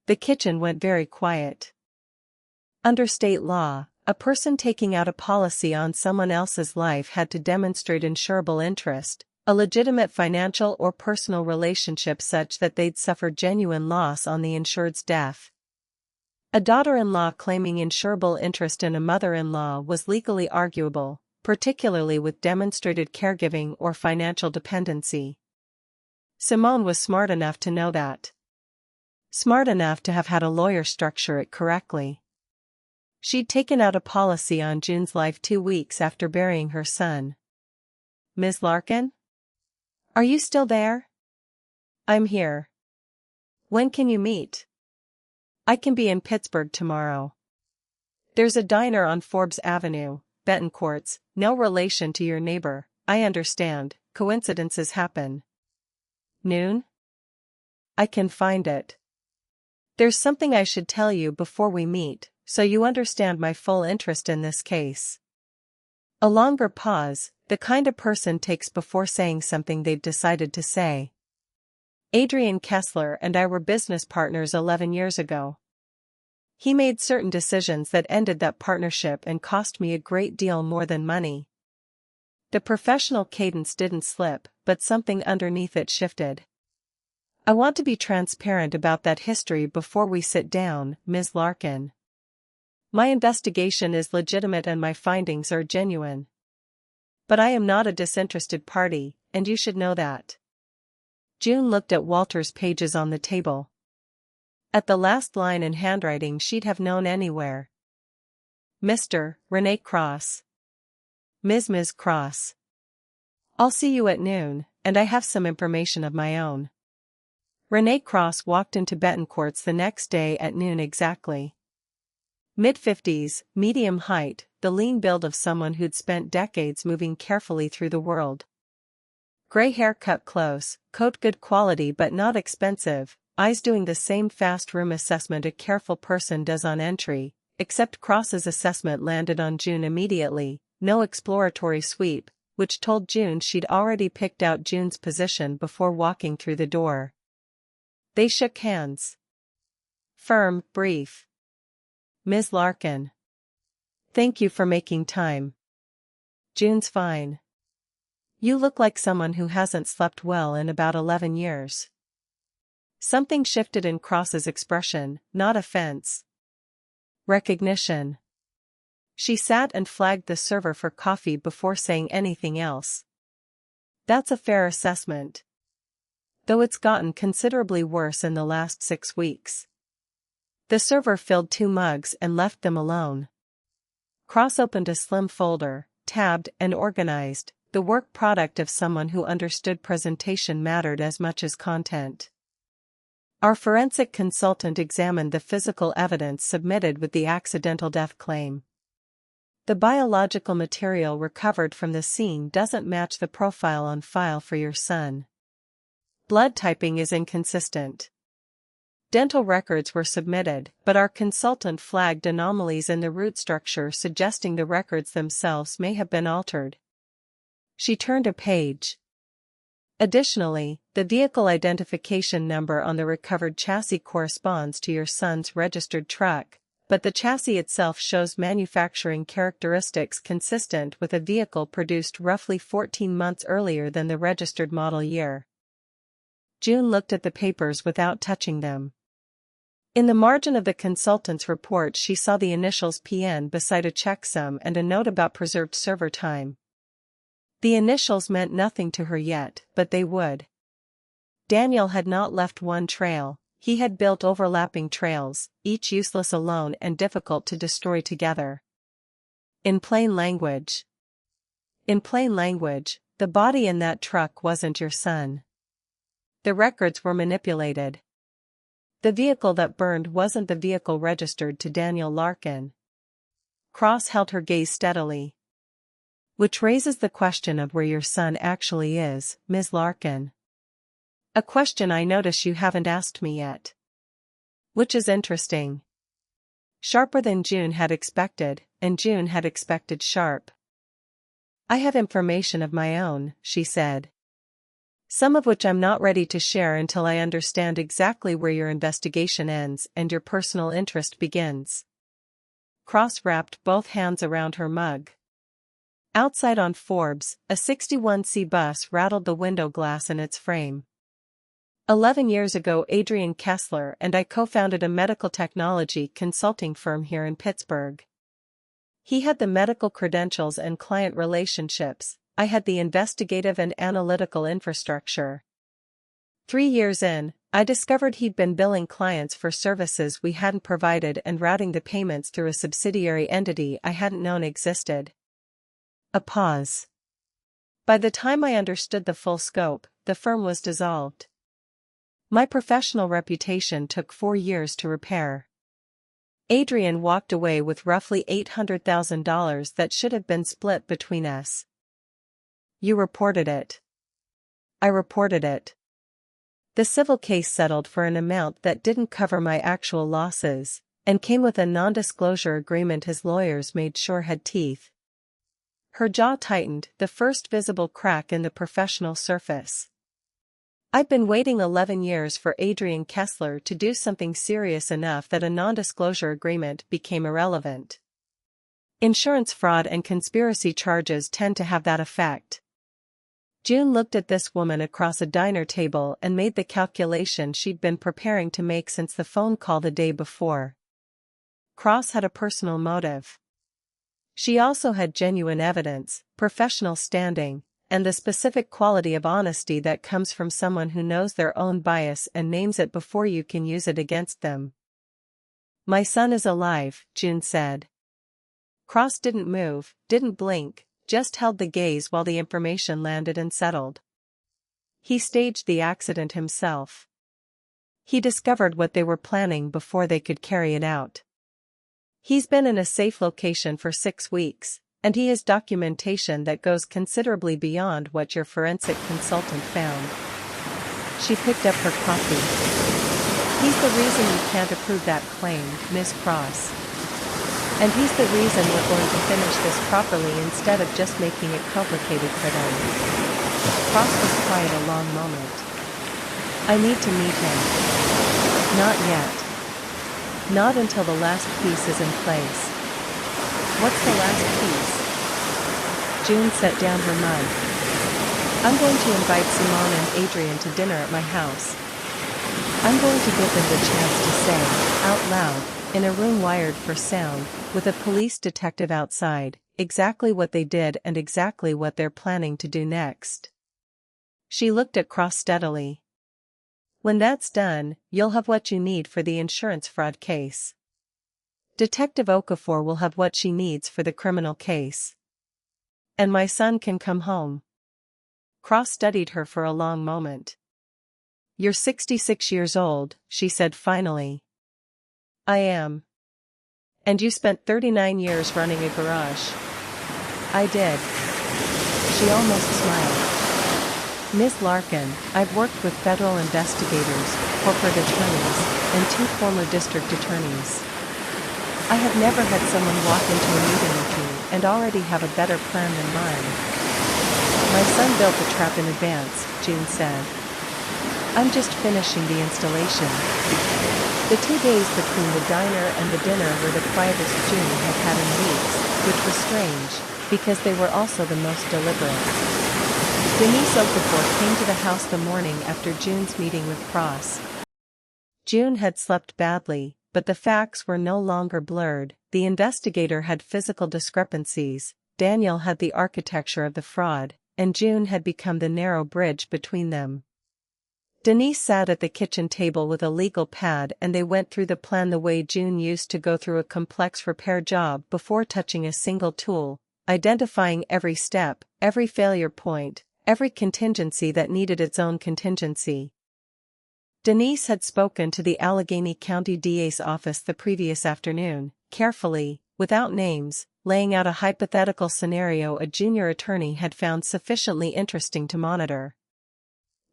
The kitchen went very quiet. Under state law, a person taking out a policy on someone else's life had to demonstrate insurable interest, a legitimate financial or personal relationship such that they'd suffer genuine loss on the insured's death. A daughter-in-law claiming insurable interest in a mother-in-law was legally arguable, particularly with demonstrated caregiving or financial dependency. Simone was smart enough to know that. Smart enough to have had a lawyer structure it correctly. She'd taken out a policy on June's life 2 weeks after burying her son. "Ms. Larkin? Are you still there?" "I'm here. When can you meet?" "I can be in Pittsburgh tomorrow. There's a diner on Forbes Avenue, Betancourts, no relation to your neighbor, I understand, coincidences happen." "Noon? I can find it. There's something I should tell you before we meet, so you understand my full interest in this case." A longer pause, the kind a person takes before saying something they've decided to say. "Adrian Kessler and I were business partners 11 years ago. He made certain decisions that ended that partnership and cost me a great deal more than money." The professional cadence didn't slip, but something underneath it shifted. "I want to be transparent about that history before we sit down, Ms. Larkin. My investigation is legitimate and my findings are genuine. But I am not a disinterested party, and you should know that." June looked at Walter's pages on the table. At the last line in handwriting she'd have known anywhere. "Mr. Rene Cross. Ms. Cross. I'll see you at noon, and I have some information of my own." Rene Cross walked into Betancourts the next day at noon exactly. Mid-50s, medium height, the lean build of someone who'd spent decades moving carefully through the world. Gray hair cut close, coat good quality but not expensive, eyes doing the same fast room assessment a careful person does on entry, except Cross's assessment landed on June immediately, no exploratory sweep, which told June she'd already picked out June's position before walking through the door. They shook hands. Firm, brief. "Ms. Larkin. Thank you for making time. June's fine. You look like someone who hasn't slept well in about 11 years. Something shifted in Cross's expression, not offense. Recognition. She sat and flagged the server for coffee before saying anything else. "That's a fair assessment. Though it's gotten considerably worse in the last 6 weeks. The server filled 2 mugs and left them alone. Cross opened a slim folder, tabbed and organized, the work product of someone who understood presentation mattered as much as content. Our forensic consultant examined the physical evidence submitted with the accidental death claim. The biological material recovered from the scene doesn't match the profile on file for your son. Blood typing is inconsistent. Dental records were submitted, but our consultant flagged anomalies in the root structure suggesting the records themselves may have been altered." She turned a page. "Additionally, the vehicle identification number on the recovered chassis corresponds to your son's registered truck, but the chassis itself shows manufacturing characteristics consistent with a vehicle produced roughly 14 months earlier than the registered model year." June looked at the papers without touching them. In the margin of the consultant's report she saw the initials PN beside a checksum and a note about preserved server time. The initials meant nothing to her yet, but they would. Daniel had not left one trail, he had built overlapping trails, each useless alone and difficult to destroy together. In plain language. In plain language, the body in that truck wasn't your son. The records were manipulated. The vehicle that burned wasn't the vehicle registered to Daniel Larkin. Cross held her gaze steadily. "Which raises the question of where your son actually is, Ms. Larkin. A question I notice you haven't asked me yet. Which is interesting." Sharper than June had expected, and June had expected sharp. "I have information of my own," she said. "Some of which I'm not ready to share until I understand exactly where your investigation ends and your personal interest begins." Cross wrapped both hands around her mug. Outside on Forbes, a 61C bus rattled the window glass in its frame. 11 years ago Adrian Kessler and I co-founded a medical technology consulting firm here in Pittsburgh. He had the medical credentials and client relationships, I had the investigative and analytical infrastructure. 3 years in, I discovered he'd been billing clients for services we hadn't provided and routing the payments through a subsidiary entity I hadn't known existed. A pause. By the time I understood the full scope, the firm was dissolved. My professional reputation took 4 years to repair. Adrian walked away with roughly $800,000 that should have been split between us. You reported it. I reported it. The civil case settled for an amount that didn't cover my actual losses, and came with a non-disclosure agreement his lawyers made sure had teeth. Her jaw tightened, the first visible crack in the professional surface. I'd been waiting 11 years for Adrian Kessler to do something serious enough that a non-disclosure agreement became irrelevant. Insurance fraud and conspiracy charges tend to have that effect. June looked at this woman across a diner table and made the calculation she'd been preparing to make since the phone call the day before. Cross had a personal motive. She also had genuine evidence, professional standing, and the specific quality of honesty that comes from someone who knows their own bias and names it before you can use it against them. My son is alive, June said. Cross didn't move, didn't blink, just held the gaze while the information landed and settled. He staged the accident himself. He discovered what they were planning before they could carry it out. He's been in a safe location for 6 weeks, and he has documentation that goes considerably beyond what your forensic consultant found. She picked up her coffee. He's the reason you can't approve that claim, Miss Cross. And he's the reason we're going to finish this properly instead of just making it complicated for them. Cross was quiet a long moment. I need to meet him. Not yet. Not until the last piece is in place. What's the last piece? June set down her mug. I'm going to invite Simone and Adrian to dinner at my house. I'm going to give them the chance to say, out loud, in a room wired for sound, with a police detective outside, exactly what they did and exactly what they're planning to do next. She looked at Cross steadily. When that's done, you'll have what you need for the insurance fraud case. Detective Okafor will have what she needs for the criminal case. And my son can come home. Cross studied her for a long moment. You're 66 years old, she said finally. I am. And you spent 39 years running a garage. I did. She almost smiled. Ms. Larkin, I've worked with federal investigators, corporate attorneys, and 2 former district attorneys. I have never had someone walk into a meeting with me and already have a better plan than mine. My son built the trap in advance, June said. I'm just finishing the installation. The 2 days between the diner and the dinner were the quietest June had had in weeks, which was strange, because they were also the most deliberate. Denise Okafor came to the house the morning after June's meeting with Cross. June had slept badly, but the facts were no longer blurred. The investigator had physical discrepancies, Daniel had the architecture of the fraud, and June had become the narrow bridge between them. Denise sat at the kitchen table with a legal pad and they went through the plan the way June used to go through a complex repair job before touching a single tool, identifying every step, every failure point, every contingency that needed its own contingency. Denise had spoken to the Allegheny County DA's office the previous afternoon, carefully, without names, laying out a hypothetical scenario a junior attorney had found sufficiently interesting to monitor.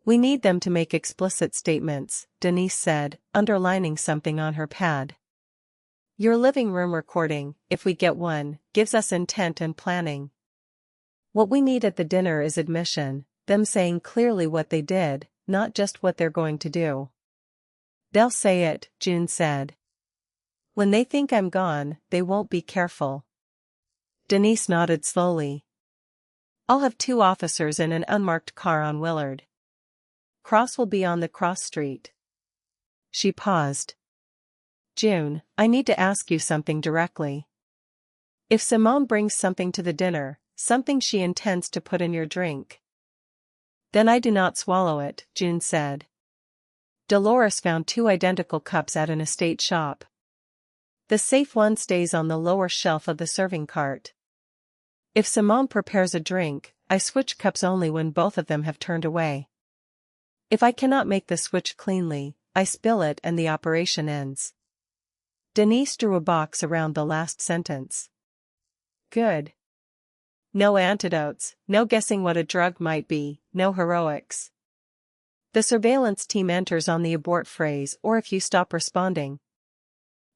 We need them to make explicit statements, Denise said, underlining something on her pad. Your living room recording, if we get one, gives us intent and planning. What we need at the dinner is admission, them saying clearly what they did, not just what they're going to do. They'll say it, June said. When they think I'm gone, they won't be careful. Denise nodded slowly. I'll have 2 officers in an unmarked car on Willard. Cross will be on the cross street. She paused. June, I need to ask you something directly. If Simone brings something to the dinner, something she intends to put in your drink, then I do not swallow it, June said. Dolores found two identical cups at an estate shop. The safe one stays on the lower shelf of the serving cart. If Simone prepares a drink, I switch cups only when both of them have turned away. If I cannot make the switch cleanly, I spill it and the operation ends. Denise drew a box around the last sentence. Good. No antidotes, no guessing what a drug might be, no heroics. The surveillance team enters on the abort phrase or if you stop responding.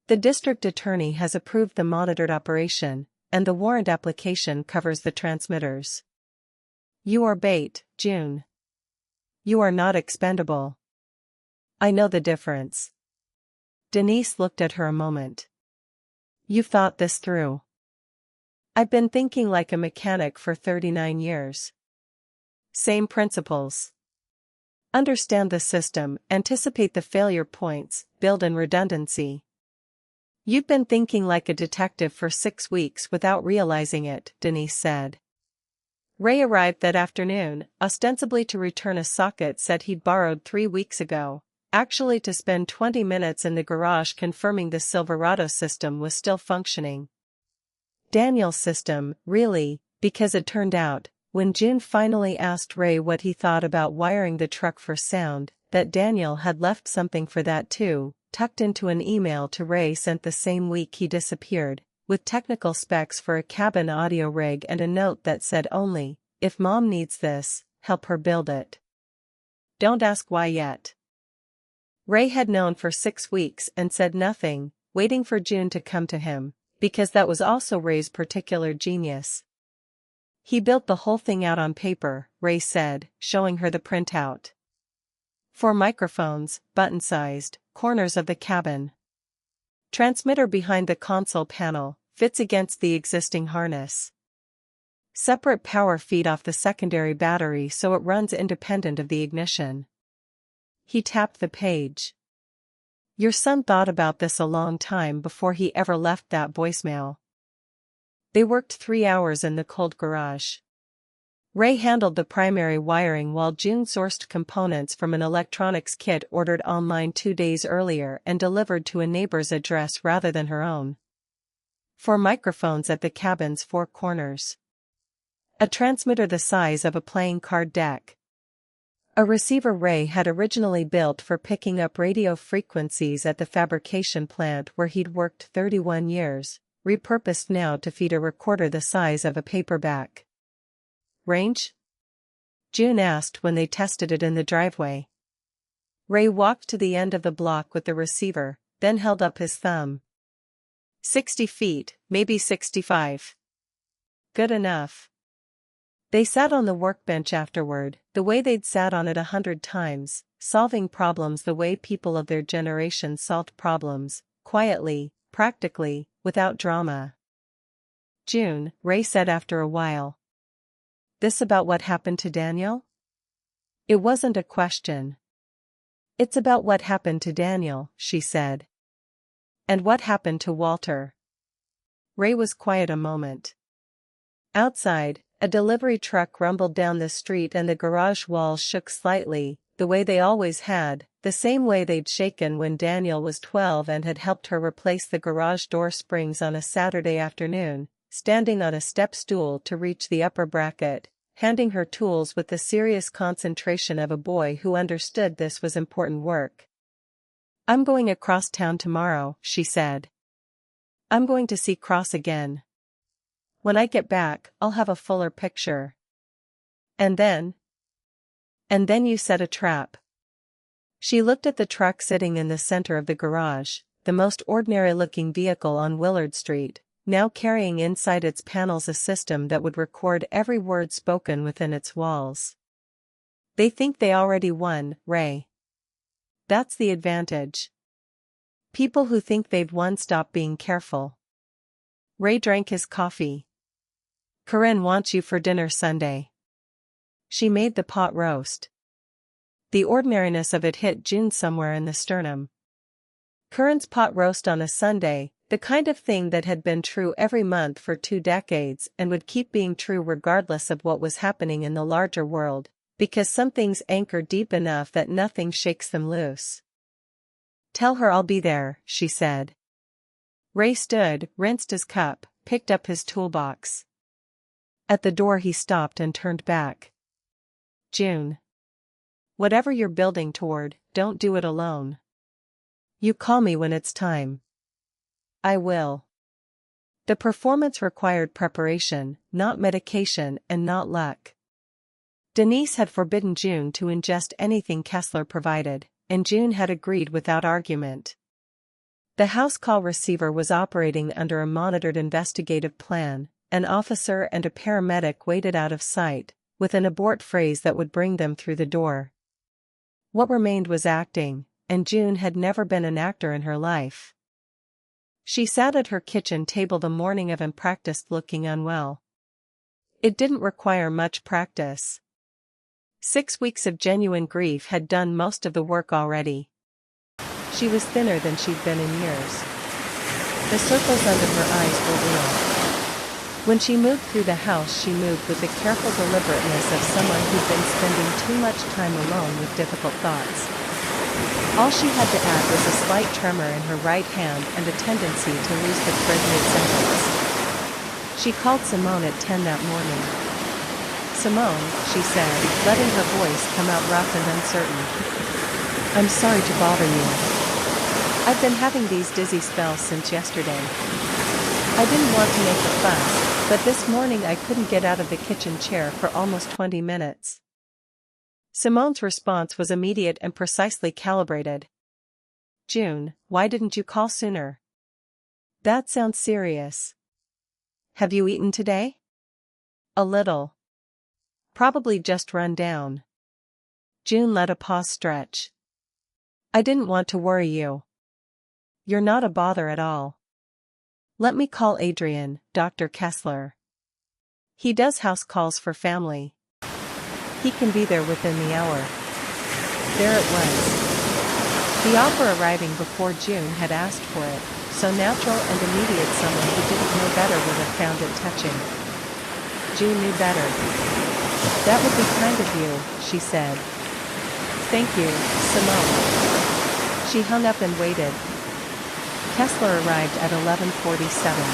The district attorney has approved the monitored operation, and the warrant application covers the transmitters. You are bait, June. You are not expendable. I know the difference. Denise looked at her a moment. You've thought this through. I've been thinking like a mechanic for 39 years. Same principles. Understand the system, anticipate the failure points, build in redundancy. You've been thinking like a detective for 6 weeks without realizing it, Denise said. Ray arrived that afternoon, ostensibly to return a socket set he'd borrowed 3 weeks ago, actually to spend 20 minutes in the garage confirming the Silverado system was still functioning. Daniel's system, really, because it turned out, when June finally asked Ray what he thought about wiring the truck for sound, that Daniel had left something for that too, tucked into an email to Ray sent the same week he disappeared, with technical specs for a cabin audio rig and a note that said only, if Mom needs this, help her build it. Don't ask why yet. Ray had known for 6 weeks and said nothing, waiting for June to come to him, because that was also Ray's particular genius. He built the whole thing out on paper, Ray said, showing her the printout. 4 microphones, button-sized, corners of the cabin. Transmitter behind the console panel, fits against the existing harness. Separate power feed off the secondary battery so it runs independent of the ignition. He tapped the page. Your son thought about this a long time before he ever left that voicemail. They worked 3 hours in the cold garage. Ray handled the primary wiring while June sourced components from an electronics kit ordered online 2 days earlier and delivered to a neighbor's address rather than her own. 4 microphones at the cabin's 4 corners. A transmitter the size of a playing card deck. A receiver Ray had originally built for picking up radio frequencies at the fabrication plant where he'd worked 31 years, repurposed now to feed a recorder the size of a paperback. Range? June asked when they tested it in the driveway. Ray walked to the end of the block with the receiver, then held up his thumb. 60 feet, maybe 65. Good enough. They sat on the workbench afterward, the way they'd sat on it 100 times, solving problems the way people of their generation solved problems, quietly, practically, without drama. June, Ray said after a while. This about what happened to Daniel? It wasn't a question. It's about what happened to Daniel, she said. And what happened to Walter? Ray was quiet a moment. Outside, a delivery truck rumbled down the street and the garage walls shook slightly, the way they always had, the same way they'd shaken when Daniel was 12 and had helped her replace the garage door springs on a Saturday afternoon, standing on a step stool to reach the upper bracket, handing her tools with the serious concentration of a boy who understood this was important work. I'm going across town tomorrow, she said. I'm going to see Cross again. When I get back, I'll have a fuller picture. And then? And then you set a trap. She looked at the truck sitting in the center of the garage, the most ordinary-looking vehicle on Willard Street, now carrying inside its panels a system that would record every word spoken within its walls. They think they already won, Ray. That's the advantage. People who think they've won stop being careful. Ray drank his coffee. Corinne wants you for dinner Sunday. She made the pot roast. The ordinariness of it hit June somewhere in the sternum. Corinne's pot roast on a Sunday, The kind of thing that had been true every month for 2 decades and would keep being true regardless of what was happening in the larger world, because some things anchor deep enough that nothing shakes them loose. "Tell her I'll be there," she said. Ray stood, rinsed his cup, picked up his toolbox. At the door he stopped and turned back. "June. Whatever you're building toward, don't do it alone. You call me when it's time." "I will." The performance required preparation, not medication and not luck. Denise had forbidden June to ingest anything Kessler provided, and June had agreed without argument. The house call receiver was operating under a monitored investigative plan. An officer and a paramedic waited out of sight, with an abort phrase that would bring them through the door. What remained was acting, and June had never been an actor in her life. She sat at her kitchen table the morning of and practiced looking unwell. It didn't require much practice. 6 weeks of genuine grief had done most of the work already. She was thinner than she'd been in years. The circles under her eyes were real. When she moved through the house, she moved with the careful deliberateness of someone who'd been spending too much time alone with difficult thoughts. All she had to add was a slight tremor in her right hand and a tendency to lose the thread mid-sentence. She called Simone at 10 that morning. "Simone," she said, letting her voice come out rough and uncertain. "I'm sorry to bother you. I've been having these dizzy spells since yesterday. I didn't want to make a fuss, but this morning I couldn't get out of the kitchen chair for almost 20 minutes. Simone's response was immediate and precisely calibrated. "June, why didn't you call sooner? That sounds serious. Have you eaten today?" "A little. Probably just run down." June let a pause stretch. "I didn't want to worry you. You're not a bother at all. Let me call Adrian, Dr. Kessler. He does house calls for family. He can be there within the hour." There it was. The offer arriving before June had asked for it, so natural and immediate someone who didn't know better would have found it touching. June knew better. "That would be kind of you," she said. "Thank you, Simone." She hung up and waited. Kessler arrived at 11:47.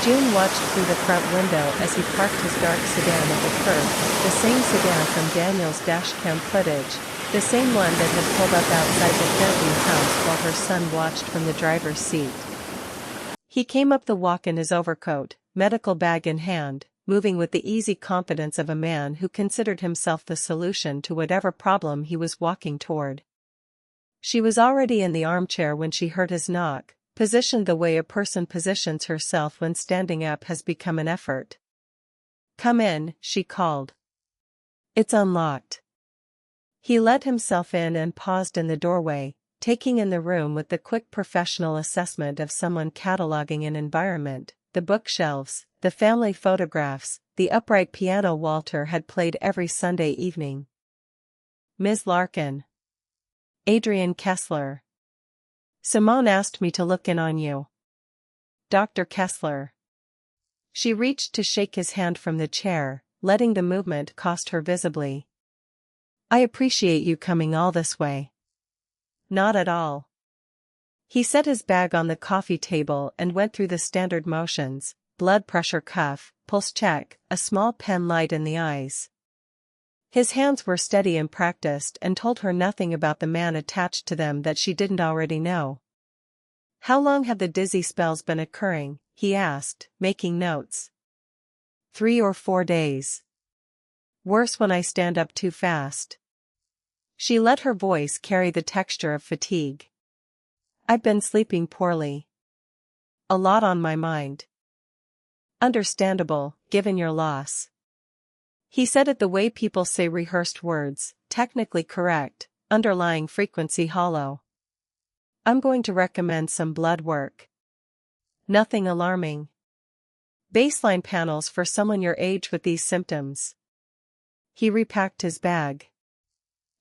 June watched through the front window as he parked his dark sedan at the curb, the same sedan from Daniel's dashcam footage, the same one that had pulled up outside the Fairview house while her son watched from the driver's seat. He came up the walk in his overcoat, medical bag in hand, moving with the easy confidence of a man who considered himself the solution to whatever problem he was walking toward. She was already in the armchair when she heard his knock, positioned the way a person positions herself when standing up has become an effort. "Come in," she called. "It's unlocked." He let himself in and paused in the doorway, taking in the room with the quick professional assessment of someone cataloging an environment, the bookshelves, the family photographs, the upright piano Walter had played every Sunday evening. "Ms. Larkin." "Adrian Kessler. Simone asked me to look in on you." "Dr. Kessler." She reached to shake his hand from the chair, letting the movement cost her visibly. "I appreciate you coming all this way." "Not at all." He set his bag on the coffee table and went through the standard motions: blood pressure cuff, pulse check, a small pen light in the eyes. His hands were steady and practiced and told her nothing about the man attached to them that she didn't already know. "How long have the dizzy spells been occurring?" he asked, making notes. 3 or 4 days. Worse when I stand up too fast." She let her voice carry the texture of fatigue. "I've been sleeping poorly. A lot on my mind." "Understandable, given your loss." He said it the way people say rehearsed words, technically correct, underlying frequency hollow. "I'm going to recommend some blood work. Nothing alarming. Baseline panels for someone your age with these symptoms." He repacked his bag.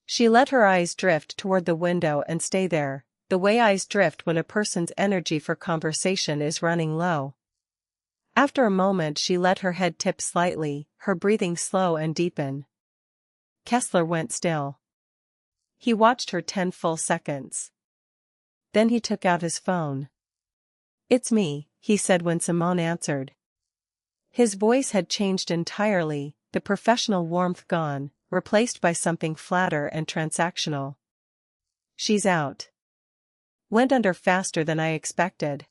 She let her eyes drift toward the window and stay there, the way eyes drift when a person's energy for conversation is running low. After a moment she let her head tip slightly, her breathing slow and deepen. Kessler went still. He watched her 10 full seconds. Then he took out his phone. "It's me," he said when Simone answered. His voice had changed entirely, the professional warmth gone, replaced by something flatter and transactional. "She's out. Went under faster than I expected.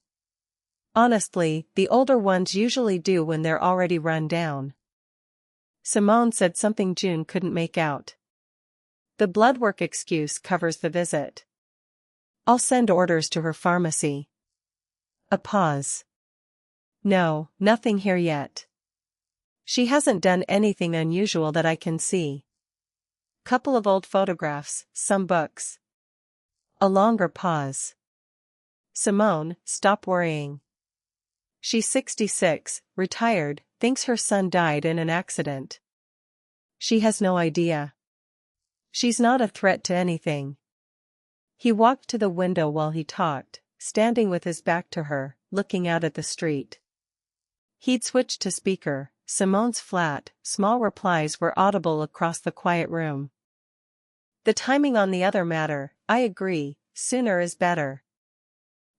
Honestly, the older ones usually do when they're already run down." Simone said something June couldn't make out. "The blood work excuse covers the visit. I'll send orders to her pharmacy." A pause. "No, nothing here yet. She hasn't done anything unusual that I can see. Couple of old photographs, some books." A longer pause. "Simone, stop worrying. She's 66, retired, thinks her son died in an accident. She has no idea. She's not a threat to anything." He walked to the window while he talked, standing with his back to her, looking out at the street. He'd switched to speaker. Simone's flat, small replies were audible across the quiet room. "The timing on the other matter, I agree, sooner is better.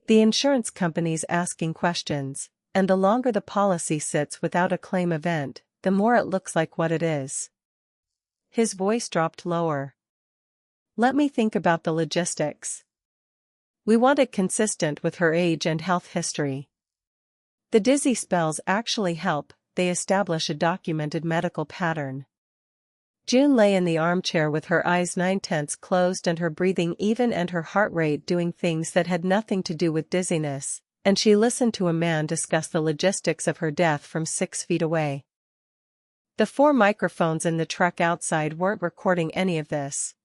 The insurance company's asking questions, and the longer the policy sits without a claim event, the more it looks like what it is." His voice dropped lower. "Let me think about the logistics. We want it consistent with her age and health history. The dizzy spells actually help, they establish a documented medical pattern." June lay in the armchair with her eyes 9/10 closed and her breathing even and her heart rate doing things that had nothing to do with dizziness, and she listened to a man discuss the logistics of her death from 6 feet away. The 4 microphones in the truck outside weren't recording any of this.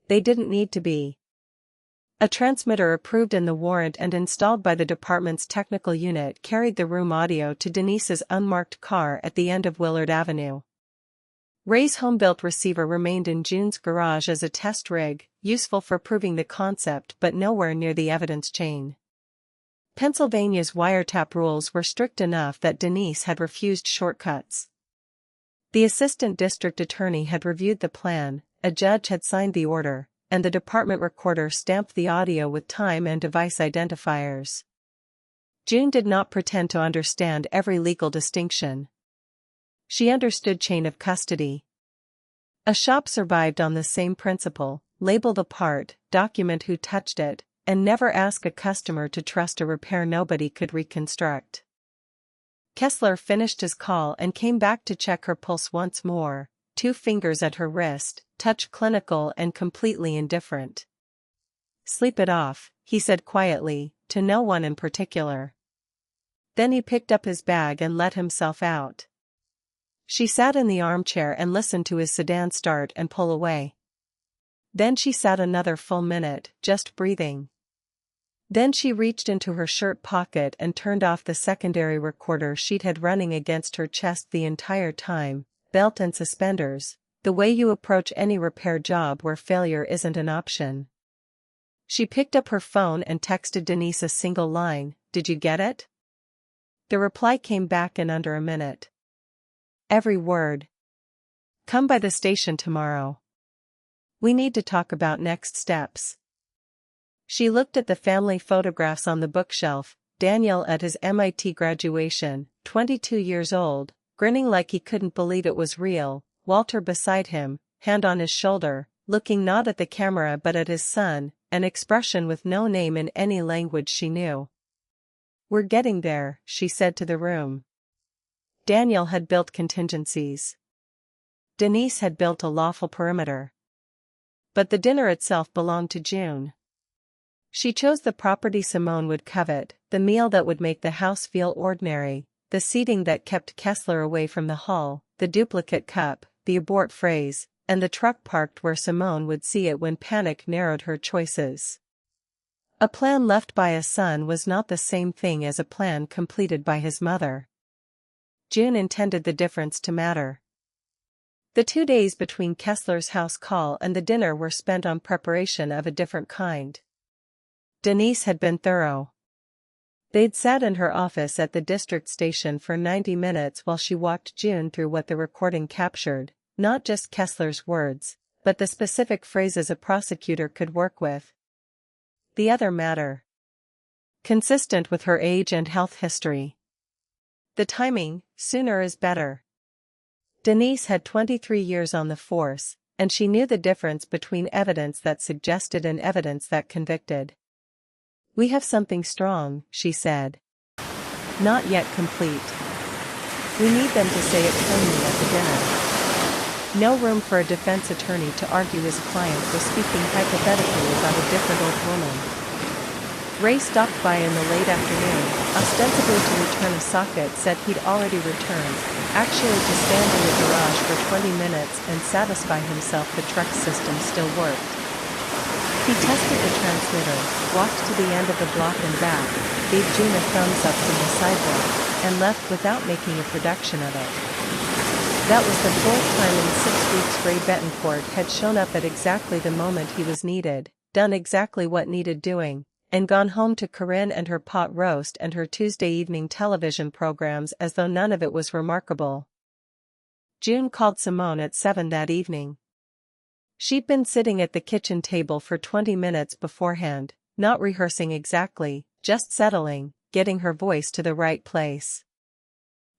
They didn't need to be. A transmitter approved in the warrant and installed by the department's technical unit carried the room audio to Denise's unmarked car at the end of Willard Avenue. Ray's home-built receiver remained in June's garage as a test rig, useful for proving the concept but nowhere near the evidence chain. Pennsylvania's wiretap rules were strict enough that Denise had refused shortcuts. The assistant district attorney had reviewed the plan, a judge had signed the order, and the department recorder stamped the audio with time and device identifiers. June did not pretend to understand every legal distinction. She understood chain of custody. A shop survived on the same principle: label the part, document who touched it, and never ask a customer to trust a repair nobody could reconstruct. Kessler finished his call and came back to check her pulse once more, 2 fingers at her wrist, touch clinical and completely indifferent. "Sleep it off," he said quietly, to no one in particular. Then he picked up his bag and let himself out. She sat in the armchair and listened to his sedan start and pull away. Then she sat another full minute, just breathing. Then she reached into her shirt pocket and turned off the secondary recorder she'd had running against her chest the entire time, belt and suspenders, the way you approach any repair job where failure isn't an option. She picked up her phone and texted Denise a single line, "Did you get it?" The reply came back in under a minute. Every word. "Come by the station tomorrow. We need to talk about next steps." She looked at the family photographs on the bookshelf, Daniel at his MIT graduation, 22 years old, grinning like he couldn't believe it was real, Walter beside him, hand on his shoulder, looking not at the camera but at his son, an expression with no name in any language she knew. "We're getting there," she said to the room. Daniel had built contingencies. Denise had built a lawful perimeter. But the dinner itself belonged to June. She chose the property Simone would covet, the meal that would make the house feel ordinary, the seating that kept Kessler away from the hall, the duplicate cup, the abort phrase, and the truck parked where Simone would see it when panic narrowed her choices. A plan left by a son was not the same thing as a plan completed by his mother. June intended the difference to matter. The 2 days between Kessler's house call and the dinner were spent on preparation of a different kind. Denise had been thorough. They'd sat in her office at the district station for 90 minutes while she walked June through what the recording captured, not just Kessler's words, but the specific phrases a prosecutor could work with. The other matter. Consistent with her age and health history. The timing, sooner is better. Denise had 23 years on the force, and she knew the difference between evidence that suggested and evidence that convicted. "We have something strong," she said. "Not yet complete. We need them to say it plainly at the dinner." No room for a defense attorney to argue his client was speaking hypothetically about a different old woman. Ray stopped by in the late afternoon, ostensibly to return a socket said he'd already returned, actually to stand in the garage for 20 minutes and satisfy himself the truck system still worked. He tested the transmitter, walked to the end of the block and back, gave June a thumbs up from the sidewalk, and left without making a production of it. That was the fourth time in 6 weeks Ray Betancourt had shown up at exactly the moment he was needed, done exactly what needed doing, and gone home to Corinne and her pot roast and her Tuesday evening television programs as though none of it was remarkable. June called Simone at 7 that evening. She'd been sitting at the kitchen table for 20 minutes beforehand, not rehearsing exactly, just settling, getting her voice to the right place.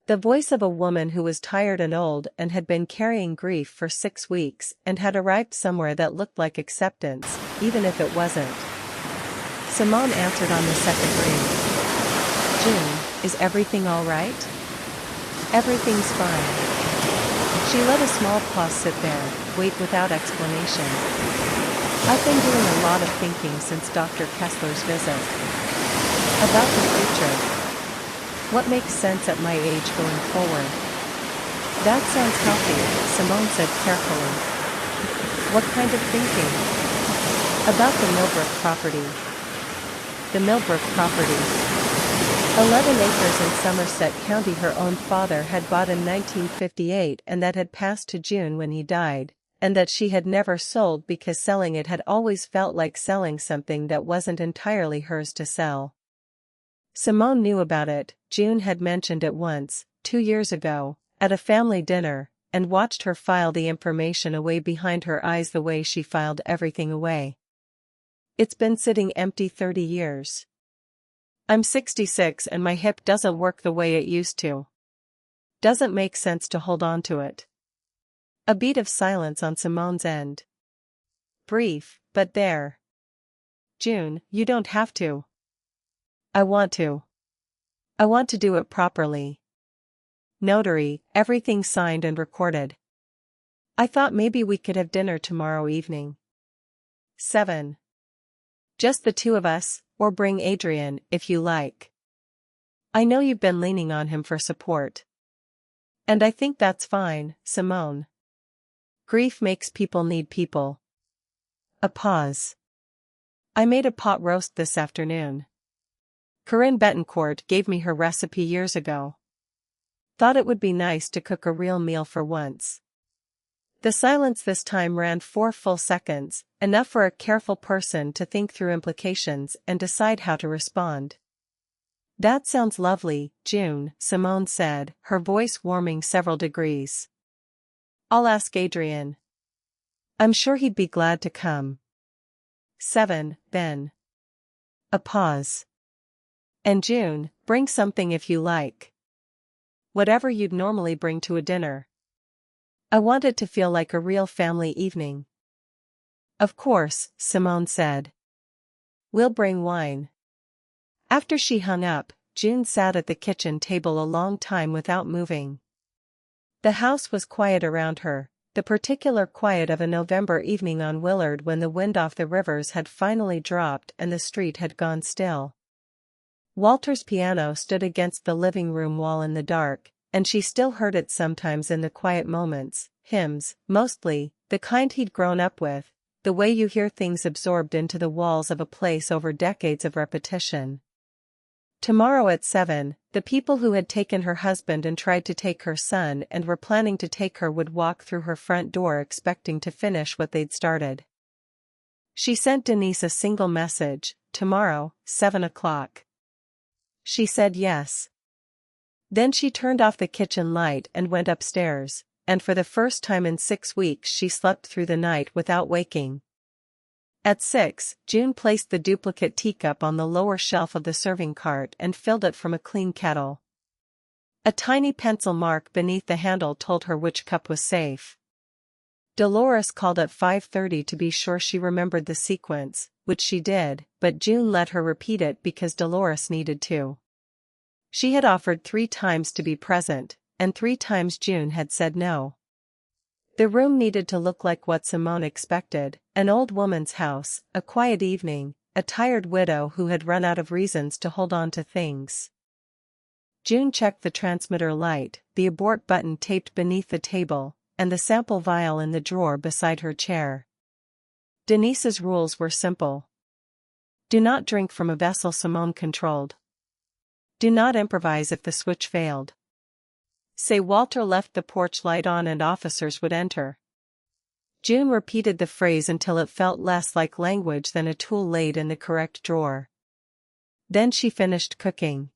The voice of a woman who was tired and old and had been carrying grief for 6 weeks and had arrived somewhere that looked like acceptance, even if it wasn't. Simone answered on the second ring. "June, is everything all right?" "Everything's fine." She let a small pause sit there, wait without explanation. "I've been doing a lot of thinking since Dr. Kessler's visit. About the future. What makes sense at my age going forward?" "That sounds healthy," Simone said carefully. "What kind of thinking?" "About the Millbrook property." The Millbrook property. 11 acres in Somerset County her own father had bought in 1958 and that had passed to June when he died, and that she had never sold because selling it had always felt like selling something that wasn't entirely hers to sell. Simone knew about it. June had mentioned it once, 2 years ago, at a family dinner, and watched her file the information away behind her eyes the way she filed everything away. "It's been sitting empty 30 years. I'm 66 and my hip doesn't work the way it used to. Doesn't make sense to hold on to it." A beat of silence on Simone's end. Brief, but there. "June, you don't have to." "I want to. I want to do it properly. Notary, everything signed and recorded. I thought maybe we could have dinner tomorrow evening." 7. "Just the two of us, or bring Adrian, if you like. I know you've been leaning on him for support. And I think that's fine, Simone. Grief makes people need people." A pause. "I made a pot roast this afternoon. Corinne Betancourt gave me her recipe years ago. Thought it would be nice to cook a real meal for once." The silence this time ran 4 full seconds, enough for a careful person to think through implications and decide how to respond. "That sounds lovely, June," Simone said, her voice warming several degrees. "I'll ask Adrian. I'm sure he'd be glad to come." 7. Then. A pause. "And June, bring something if you like. Whatever you'd normally bring to a dinner. I want it to feel like a real family evening." "Of course," Simone said. "We'll bring wine." After she hung up, June sat at the kitchen table a long time without moving. The house was quiet around her, the particular quiet of a November evening on Willard when the wind off the rivers had finally dropped and the street had gone still. Walter's piano stood against the living room wall in the dark, and she still heard it sometimes in the quiet moments, hymns, mostly, the kind he'd grown up with, the way you hear things absorbed into the walls of a place over decades of repetition. Tomorrow at 7, the people who had taken her husband and tried to take her son and were planning to take her would walk through her front door expecting to finish what they'd started. She sent Denise a single message, "Tomorrow, 7 o'clock." She said yes. Then she turned off the kitchen light and went upstairs, and for the first time in 6 weeks she slept through the night without waking. At 6, June placed the duplicate teacup on the lower shelf of the serving cart and filled it from a clean kettle. A tiny pencil mark beneath the handle told her which cup was safe. Dolores called at 5:30 to be sure she remembered the sequence, which she did, but June let her repeat it because Dolores needed to. She had offered 3 times to be present, and 3 times June had said no. The room needed to look like what Simone expected, an old woman's house, a quiet evening, a tired widow who had run out of reasons to hold on to things. June checked the transmitter light, the abort button taped beneath the table, and the sample vial in the drawer beside her chair. Denise's rules were simple. Do not drink from a vessel Simone controlled. Do not improvise if the switch failed. Say Walter left the porch light on and officers would enter. June repeated the phrase until it felt less like language than a tool laid in the correct drawer. Then she finished cooking.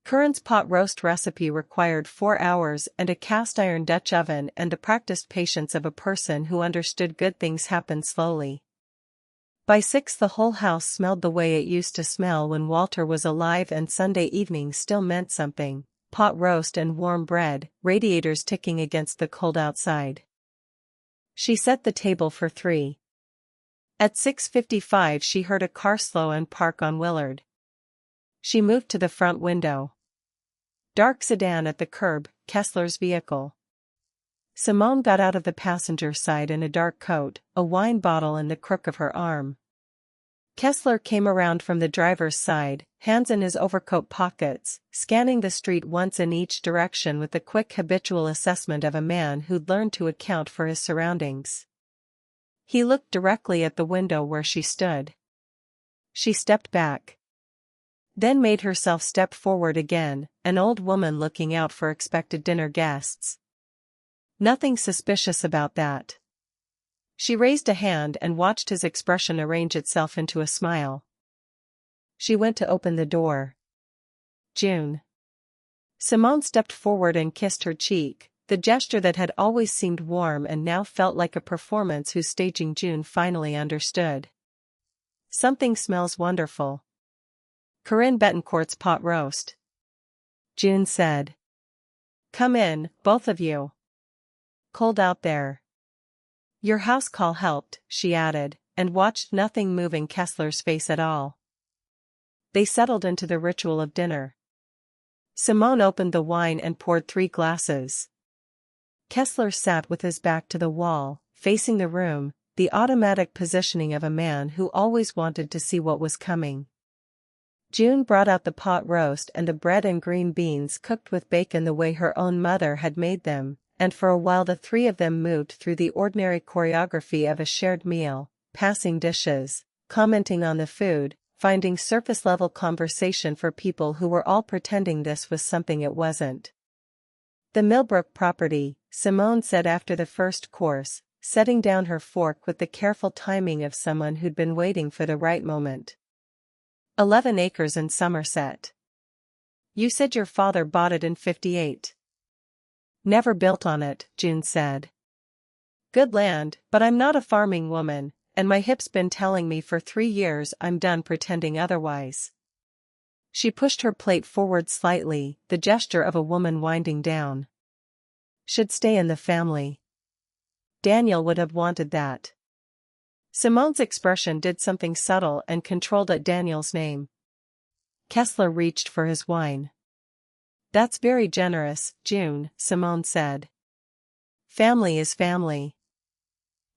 Curran's pot roast recipe required 4 hours and a cast-iron Dutch oven and the practiced patience of a person who understood good things happen slowly. By 6 the whole house smelled the way it used to smell when Walter was alive, and Sunday evening still meant something: pot roast and warm bread, radiators ticking against the cold outside. She set the table for 3. At 6:55 she heard a car slow and park on Willard. She moved to the front window. Dark sedan at the curb, Kessler's vehicle. Simone got out of the passenger side in a dark coat, a wine bottle in the crook of her arm. Kessler came around from the driver's side, hands in his overcoat pockets, scanning the street once in each direction with the quick habitual assessment of a man who'd learned to account for his surroundings. He looked directly at the window where she stood. She stepped back. Then made herself step forward again, an old woman looking out for expected dinner guests. Nothing suspicious about that. She raised a hand and watched his expression arrange itself into a smile. She went to open the door. June. Simone stepped forward and kissed her cheek, the gesture that had always seemed warm and now felt like a performance whose staging June finally understood. Something smells wonderful. Corinne Betancourt's pot roast. June said. Come in, both of you. Cold out there. Your house call helped, she added, and watched nothing move in Kessler's face at all. They settled into the ritual of dinner. Simone opened the wine and poured 3 glasses. Kessler sat with his back to the wall, facing the room, the automatic positioning of a man who always wanted to see what was coming. June brought out the pot roast and the bread and green beans cooked with bacon the way her own mother had made them, and for a while the 3 of them moved through the ordinary choreography of a shared meal, passing dishes, commenting on the food, finding surface-level conversation for people who were all pretending this was something it wasn't. The Millbrook property, Simone said after the first course, setting down her fork with the careful timing of someone who'd been waiting for the right moment. 11 acres in Somerset. You said your father bought it in '58. Never built on it, June said. Good land, but I'm not a farming woman, and my hip's been telling me for 3 years I'm done pretending otherwise. She pushed her plate forward slightly, the gesture of a woman winding down. Should stay in the family. Daniel would have wanted that. Simone's expression did something subtle and controlled at Daniel's name. Kessler reached for his wine. That's very generous, June, Simone said. Family is family.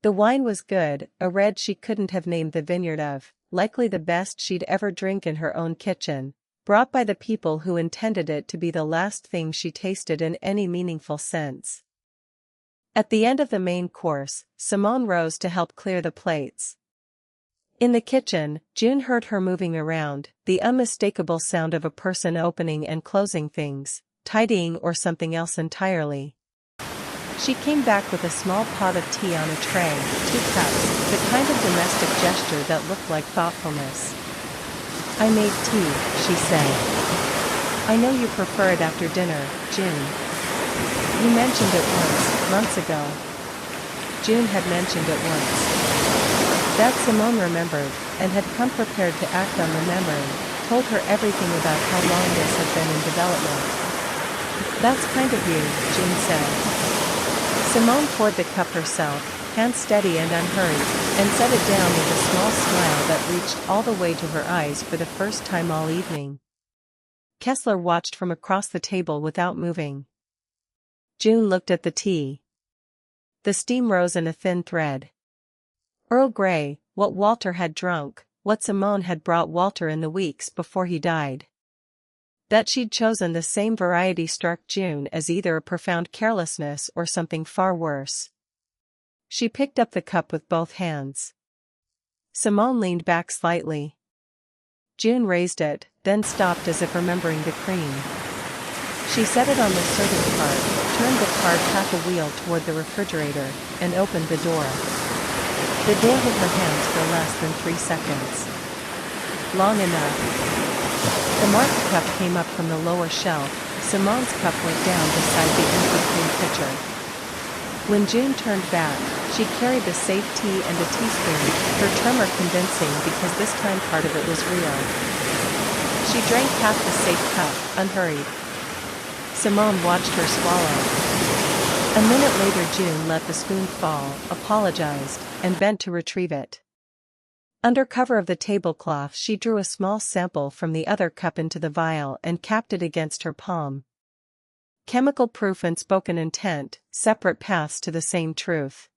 The wine was good, a red she couldn't have named the vineyard of, likely the best she'd ever drink in her own kitchen, brought by the people who intended it to be the last thing she tasted in any meaningful sense. At the end of the main course, Simone rose to help clear the plates. In the kitchen, June heard her moving around, the unmistakable sound of a person opening and closing things, tidying or something else entirely. She came back with a small pot of tea on a tray, 2 cups, the kind of domestic gesture that looked like thoughtfulness. "I made tea," she said. "I know you prefer it after dinner, June. You mentioned it once, months ago." June had mentioned it once. That Simone remembered, and had come prepared to act on the memory, told her everything about how long this had been in development. "That's kind of you," June said. Simone poured the cup herself, hands steady and unhurried, and set it down with a small smile that reached all the way to her eyes for the first time all evening. Kessler watched from across the table without moving. June looked at the tea. The steam rose in a thin thread. Earl Grey, what Walter had drunk, what Simone had brought Walter in the weeks before he died. That she'd chosen the same variety struck June as either a profound carelessness or something far worse. She picked up the cup with both hands. Simone leaned back slightly. June raised it, then stopped as if remembering the cream. She set it on the serving cart, turned the cart half a wheel toward the refrigerator, and opened the door. The day held her hands for less than 3 seconds. Long enough. The marked cup came up from the lower shelf. Simone's cup went down beside the empty cream pitcher. When June turned back, she carried the safe tea and a teaspoon, her tremor convincing because this time part of it was real. She drank half the safe cup, unhurried. Simone watched her swallow. A minute later June let the spoon fall, apologized, and bent to retrieve it. Under cover of the tablecloth she drew a small sample from the other cup into the vial and capped it against her palm. Chemical proof and spoken intent, separate paths to the same truth.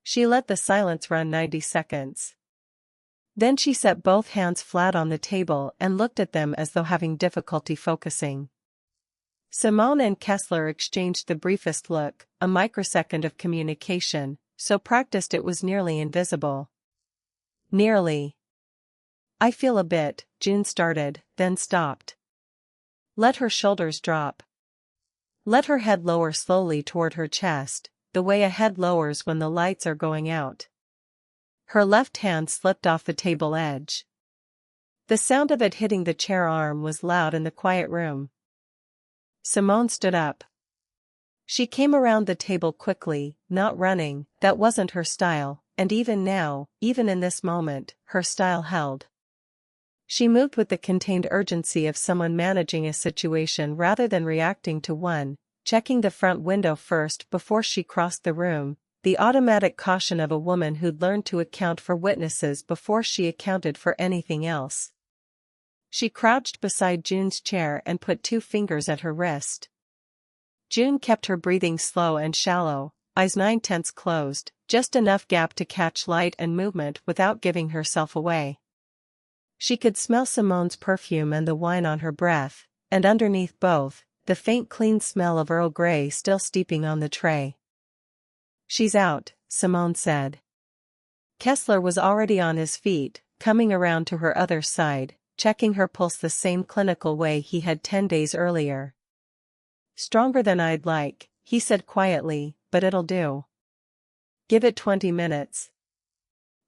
She let the silence run 90 seconds. Then she set both hands flat on the table and looked at them as though having difficulty focusing. Simone and Kessler exchanged the briefest look, a microsecond of communication, so practiced it was nearly invisible. Nearly. "I feel a bit," June started, then stopped. Let her shoulders drop. Let her head lower slowly toward her chest, the way a head lowers when the lights are going out. Her left hand slipped off the table edge. The sound of it hitting the chair arm was loud in the quiet room. Simone stood up. She came around the table quickly, not running, that wasn't her style. And even now, even in this moment, her style held. She moved with the contained urgency of someone managing a situation rather than reacting to one, checking the front window first before she crossed the room, the automatic caution of a woman who'd learned to account for witnesses before she accounted for anything else. She crouched beside June's chair and put 2 fingers at her wrist. June kept her breathing slow and shallow, eyes 9/10 closed, just enough gap to catch light and movement without giving herself away. She could smell Simone's perfume and the wine on her breath, and underneath both, the faint clean smell of Earl Grey still steeping on the tray. "She's out," Simone said. Kessler was already on his feet, coming around to her other side, checking her pulse the same clinical way he had 10 days earlier. "Stronger than I'd like," he said quietly, "but it'll do. Give it 20 minutes.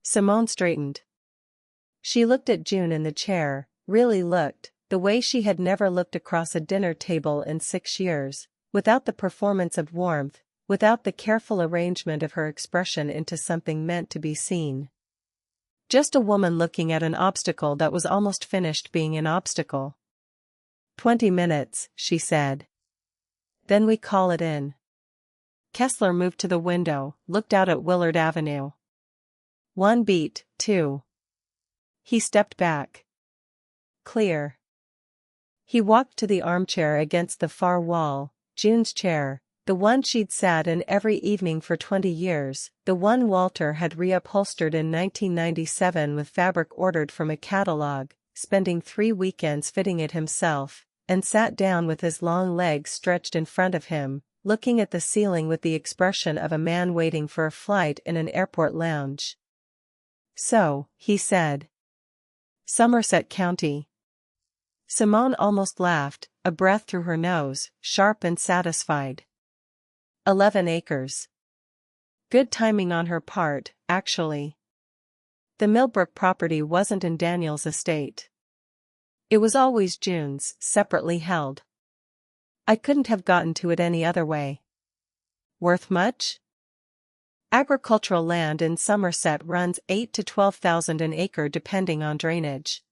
Simone straightened. She looked at June in the chair, really looked, the way she had never looked across a dinner table in 6 years, without the performance of warmth, without the careful arrangement of her expression into something meant to be seen. Just a woman looking at an obstacle that was almost finished being an obstacle. 20 minutes, she said. Then we call it in. Kessler moved to the window, looked out at Willard Avenue. 1 beat, 2. He stepped back. Clear. He walked to the armchair against the far wall, June's chair, the one she'd sat in every evening for 20 years, the one Walter had reupholstered in 1997 with fabric ordered from a catalog, spending 3 weekends fitting it himself, and sat down with his long legs stretched in front of him, looking at the ceiling with the expression of a man waiting for a flight in an airport lounge. So, he said. Somerset County. Simone almost laughed, a breath through her nose, sharp and satisfied. 11 acres. Good timing on her part, actually. The Millbrook property wasn't in Daniel's estate. It was always June's, separately held. I couldn't have gotten to it any other way. Worth much? Agricultural land in Somerset runs 8 to 12,000 an acre depending on drainage.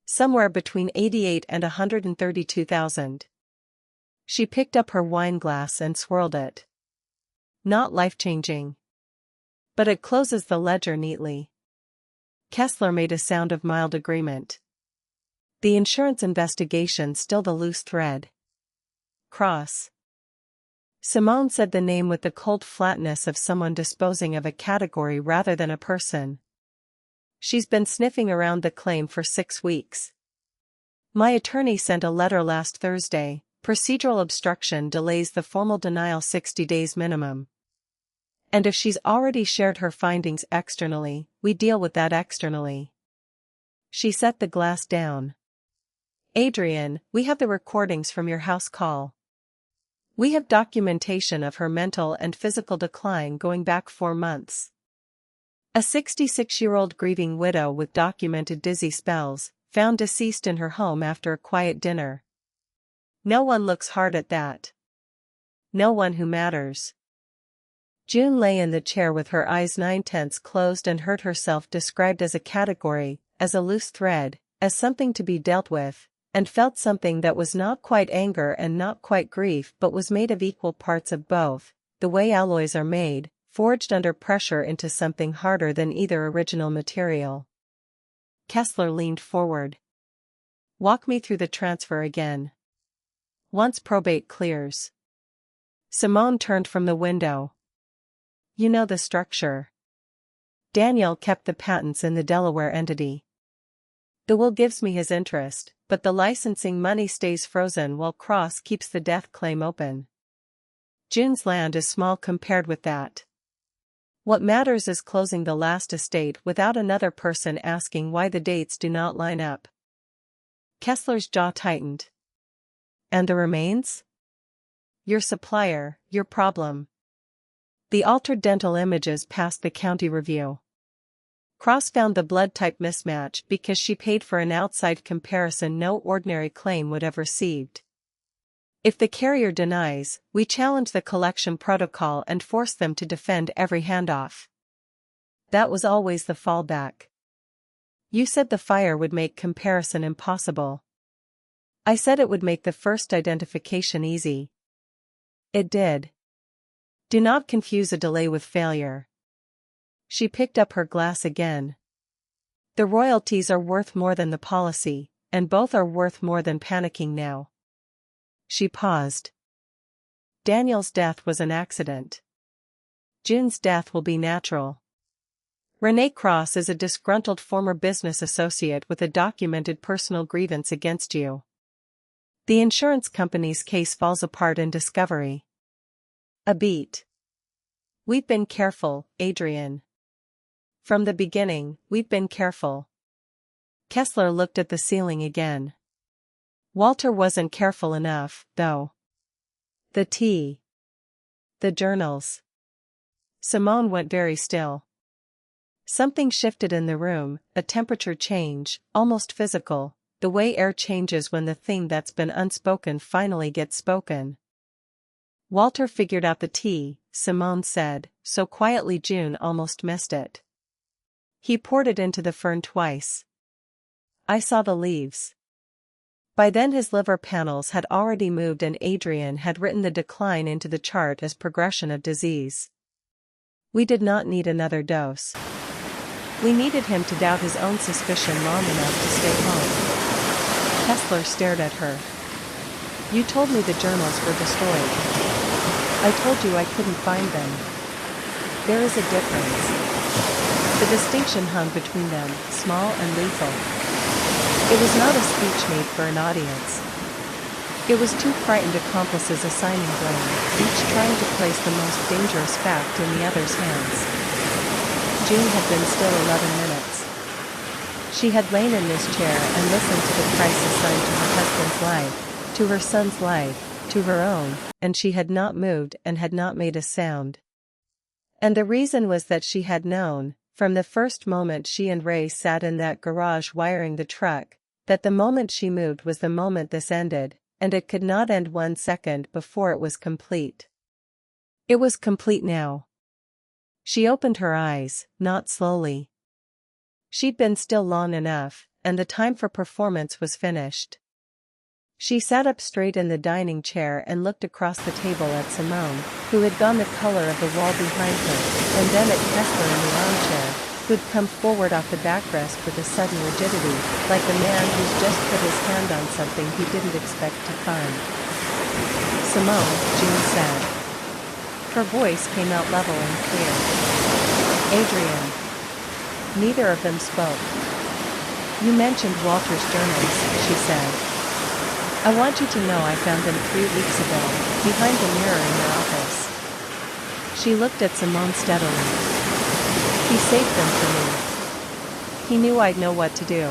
Somewhere between 88 and 132,000. She picked up her wine glass and swirled it. Not life-changing. But it closes the ledger neatly. Kessler made a sound of mild agreement. The insurance investigation still the loose thread. Cross. Simone said the name with the cold flatness of someone disposing of a category rather than a person. She's been sniffing around the claim for 6 weeks. My attorney sent a letter last Thursday. Procedural obstruction delays the formal denial 60 days minimum. And if she's already shared her findings externally, we deal with that externally. She set the glass down. Adrian, we have the recordings from your house call. We have documentation of her mental and physical decline going back 4 months. A 66-year-old grieving widow with documented dizzy spells, found deceased in her home after a quiet dinner. No one looks hard at that. No one who matters. June lay in the chair with her eyes 9/10 closed and heard herself described as a category, as a loose thread, as something to be dealt with, and felt something that was not quite anger and not quite grief but was made of equal parts of both, the way alloys are made, forged under pressure into something harder than either original material. Kessler leaned forward. Walk me through the transfer again. Once probate clears. Simone turned from the window. You know the structure. Daniel kept the patents in the Delaware entity. The will gives me his interest, but the licensing money stays frozen while Cross keeps the death claim open. June's land is small compared with that. What matters is closing the last estate without another person asking why the dates do not line up. Kessler's jaw tightened. And the remains? Your supplier, your problem. The altered dental images passed the county review. Cross found the blood type mismatch because she paid for an outside comparison no ordinary claim would have received. If the carrier denies, we challenge the collection protocol and force them to defend every handoff. That was always the fallback. You said the fire would make comparison impossible. I said it would make the first identification easy. It did. Do not confuse a delay with failure. She picked up her glass again. The royalties are worth more than the policy, and both are worth more than panicking now. She paused. Daniel's death was an accident. June's death will be natural. Renee Cross is a disgruntled former business associate with a documented personal grievance against you. The insurance company's case falls apart in discovery. A beat. We've been careful, Adrian. From the beginning, we've been careful. Kessler looked at the ceiling again. Walter wasn't careful enough, though. The tea. The journals. Simone went very still. Something shifted in the room, a temperature change, almost physical, the way air changes when the thing that's been unspoken finally gets spoken. Walter figured out the tea, Simone said, so quietly June almost missed it. He poured it into the fern twice. I saw the leaves. By then his liver panels had already moved and Adrian had written the decline into the chart as progression of disease. We did not need another dose. We needed him to doubt his own suspicion long enough to stay home. Kessler stared at her. You told me the journals were destroyed. I told you I couldn't find them. There is a difference. The distinction hung between them, small and lethal. It was not a speech made for an audience. It was two frightened accomplices assigning blame, each trying to place the most dangerous fact in the other's hands. June had been still 11 minutes. She had lain in this chair and listened to the price assigned to her husband's life, to her son's life, to her own, and she had not moved and had not made a sound. And the reason was that she had known, from the first moment she and Ray sat in that garage wiring the truck, that the moment she moved was the moment this ended, and it could not end 1 second before it was complete. It was complete now. She opened her eyes, not slowly. She'd been still long enough, and the time for performance was finished. She sat up straight in the dining chair and looked across the table at Simone, who had gone the color of the wall behind her, and then at Kessler in the armchair, who'd come forward off the backrest with a sudden rigidity, like a man who's just put his hand on something he didn't expect to find. "Simone," June said. Her voice came out level and clear. "Adrian." Neither of them spoke. "You mentioned Walter's journals," she said. "I want you to know I found them 3 weeks ago, behind the mirror in your office." She looked at Simone steadily. "He saved them for me. He knew I'd know what to do."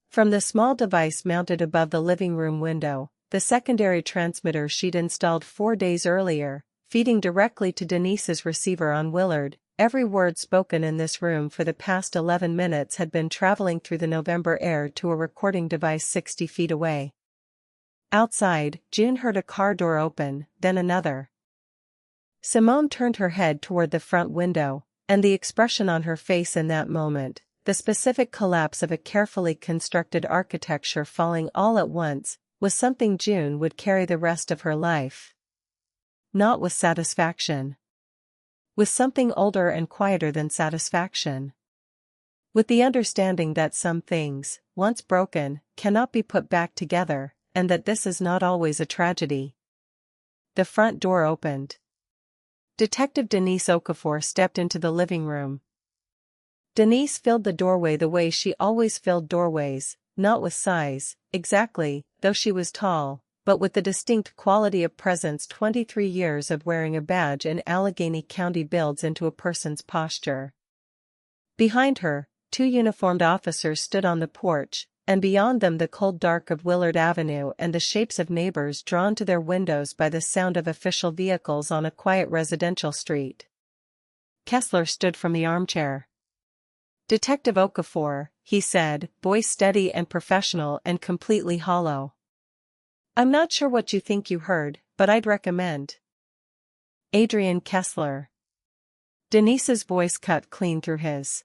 From the small device mounted above the living room window, the secondary transmitter she'd installed 4 days earlier, feeding directly to Denise's receiver on Willard, every word spoken in this room for the past 11 minutes had been traveling through the November air to a recording device 60 feet away. Outside, June heard a car door open, then another. Simone turned her head toward the front window, and the expression on her face in that moment, the specific collapse of a carefully constructed architecture falling all at once, was something June would carry the rest of her life. Not with satisfaction. With something older and quieter than satisfaction. With the understanding that some things, once broken, cannot be put back together, and that this is not always a tragedy. The front door opened. Detective Denise Okafor stepped into the living room. Denise filled the doorway the way she always filled doorways, not with size, exactly, though she was tall, but with the distinct quality of presence 23 years of wearing a badge in Allegheny County builds into a person's posture. Behind her, 2 uniformed officers stood on the porch, and beyond them the cold dark of Willard Avenue and the shapes of neighbors drawn to their windows by the sound of official vehicles on a quiet residential street. Kessler stood from the armchair. "Detective Okafor," he said, voice steady and professional and completely hollow. "I'm not sure what you think you heard, but I'd recommend." "Adrian Kessler." Denise's voice cut clean through his.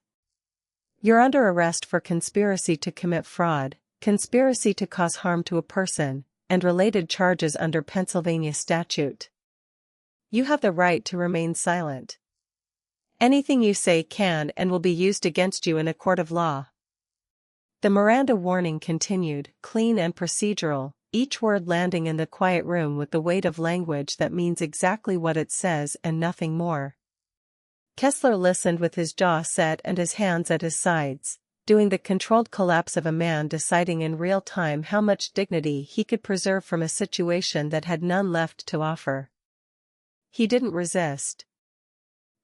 "You're under arrest for conspiracy to commit fraud, conspiracy to cause harm to a person, and related charges under Pennsylvania statute. You have the right to remain silent. Anything you say can and will be used against you in a court of law." The Miranda warning continued, clean and procedural, each word landing in the quiet room with the weight of language that means exactly what it says and nothing more. Kessler listened with his jaw set and his hands at his sides, doing the controlled collapse of a man deciding in real time how much dignity he could preserve from a situation that had none left to offer. He didn't resist.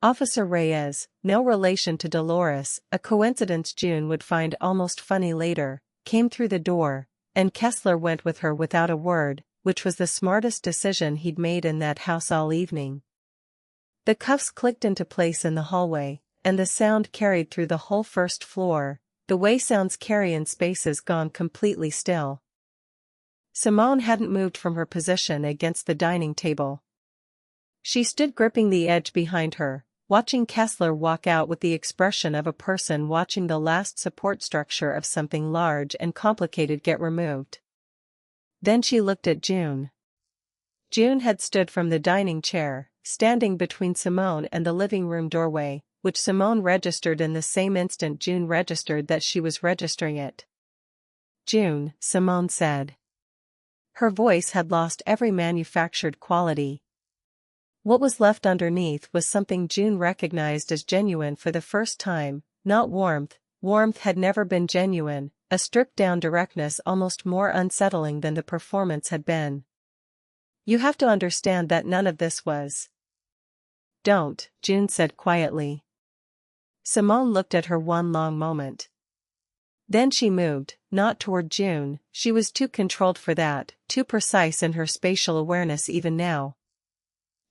Officer Reyes, no relation to Dolores, a coincidence June would find almost funny later, came through the door, and Kessler went with her without a word, which was the smartest decision he'd made in that house all evening. The cuffs clicked into place in the hallway, and the sound carried through the whole first floor, the way sounds carry in spaces gone completely still. Simone hadn't moved from her position against the dining table. She stood gripping the edge behind her, watching Kessler walk out with the expression of a person watching the last support structure of something large and complicated get removed. Then she looked at June. June had stood from the dining chair, standing between Simone and the living room doorway, which Simone registered in the same instant June registered that she was registering it. "June," Simone said. Her voice had lost every manufactured quality. What was left underneath was something June recognized as genuine for the first time, not warmth. Warmth had never been genuine, a stripped-down directness almost more unsettling than the performance had been. "You have to understand that none of this was." "Don't," June said quietly. Simone looked at her one long moment. Then she moved, not toward June, she was too controlled for that, too precise in her spatial awareness even now.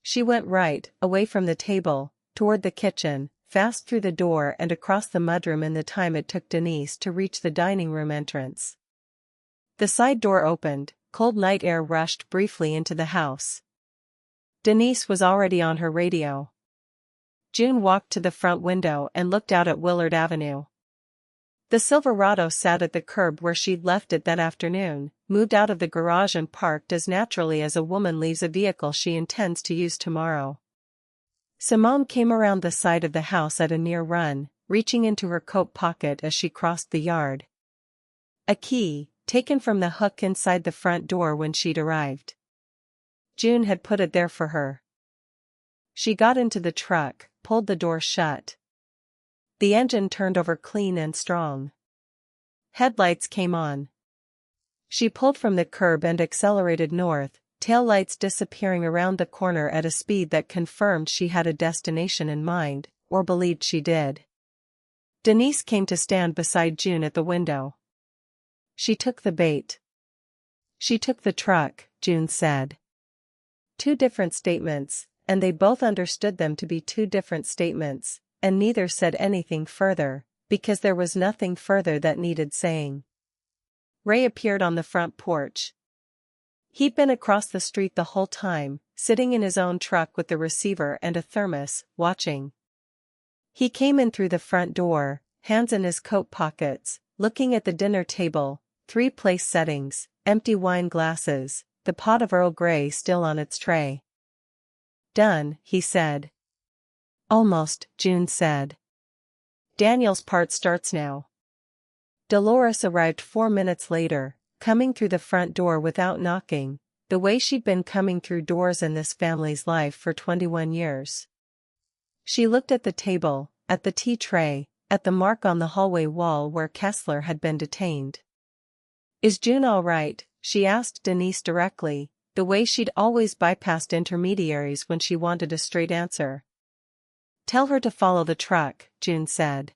She went right, away from the table, toward the kitchen, fast through the door and across the mudroom in the time it took Denise to reach the dining room entrance. The side door opened, cold night air rushed briefly into the house. Denise was already on her radio. June walked to the front window and looked out at Willard Avenue. The Silverado sat at the curb where she'd left it that afternoon, moved out of the garage and parked as naturally as a woman leaves a vehicle she intends to use tomorrow. Simone came around the side of the house at a near run, reaching into her coat pocket as she crossed the yard. A key, taken from the hook inside the front door when she'd arrived. June had put it there for her. She got into the truck, pulled the door shut. The engine turned over clean and strong. Headlights came on. She pulled from the curb and accelerated north, taillights disappearing around the corner at a speed that confirmed she had a destination in mind, or believed she did. Denise came to stand beside June at the window. She took the bait. She took the truck, June said. Two different statements, and they both understood them to be two different statements, and neither said anything further, because there was nothing further that needed saying. Ray appeared on the front porch. He'd been across the street the whole time, sitting in his own truck with the receiver and a thermos, watching. He came in through the front door, hands in his coat pockets, looking at the dinner table, 3 place settings, empty wine glasses, the pot of Earl Grey still on its tray. "Done," he said. "Almost," June said. "Daniel's part starts now." Dolores arrived 4 minutes later, coming through the front door without knocking, the way she'd been coming through doors in this family's life for 21 years. She looked at the table, at the tea tray, at the mark on the hallway wall where Kessler had been detained. "Is June all right?" she asked Denise directly, the way she'd always bypassed intermediaries when she wanted a straight answer. "Tell her to follow the truck," June said.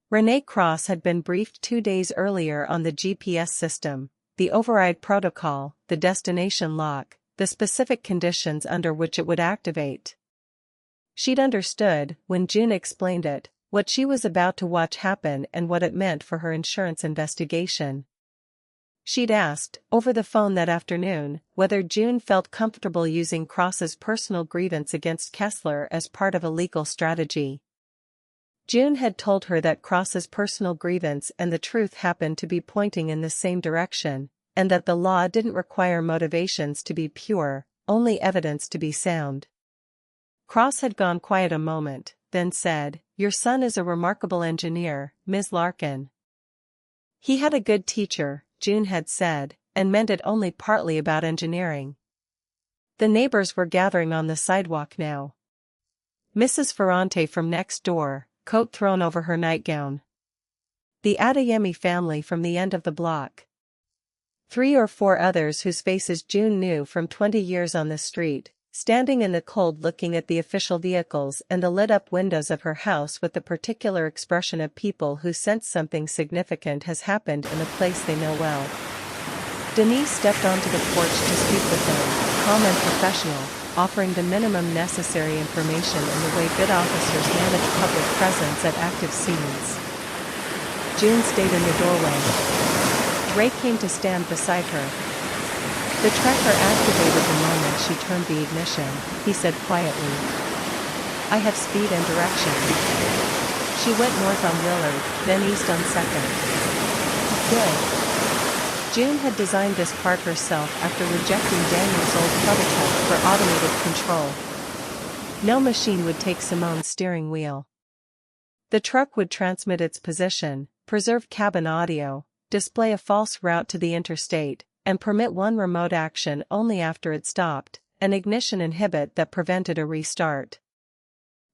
Renee Cross had been briefed 2 days earlier on the GPS system, the override protocol, the destination lock, the specific conditions under which it would activate. She'd understood, when June explained it, what she was about to watch happen and what it meant for her insurance investigation. She'd asked, over the phone that afternoon, whether June felt comfortable using Cross's personal grievance against Kessler as part of a legal strategy. June had told her that Cross's personal grievance and the truth happened to be pointing in the same direction, and that the law didn't require motivations to be pure, only evidence to be sound. Cross had gone quiet a moment, then said, "Your son is a remarkable engineer, Ms. Larkin." He had a good teacher, June had said, and meant it only partly about engineering. The neighbors were gathering on the sidewalk now. Mrs. Ferrante from next door, coat thrown over her nightgown. The Adeyemi family from the end of the block. 3 or 4 others whose faces June knew from 20 years on the street, standing in the cold looking at the official vehicles and the lit-up windows of her house with the particular expression of people who sense something significant has happened in a place they know well. Denise stepped onto the porch to speak with them, calm and professional, offering the minimum necessary information in the way good officers manage public presence at active scenes. June stayed in the doorway. Ray came to stand beside her. "The tracker activated the moment she turned the ignition," he said quietly. "I have speed and direction." She went north on Willard, then east on 2nd. Good. June had designed this part herself after rejecting Daniel's old prototype for automated control. No machine would take Simone's steering wheel. The truck would transmit its position, preserve cabin audio, display a false route to the interstate, and permit one remote action only after it stopped, an ignition inhibit that prevented a restart.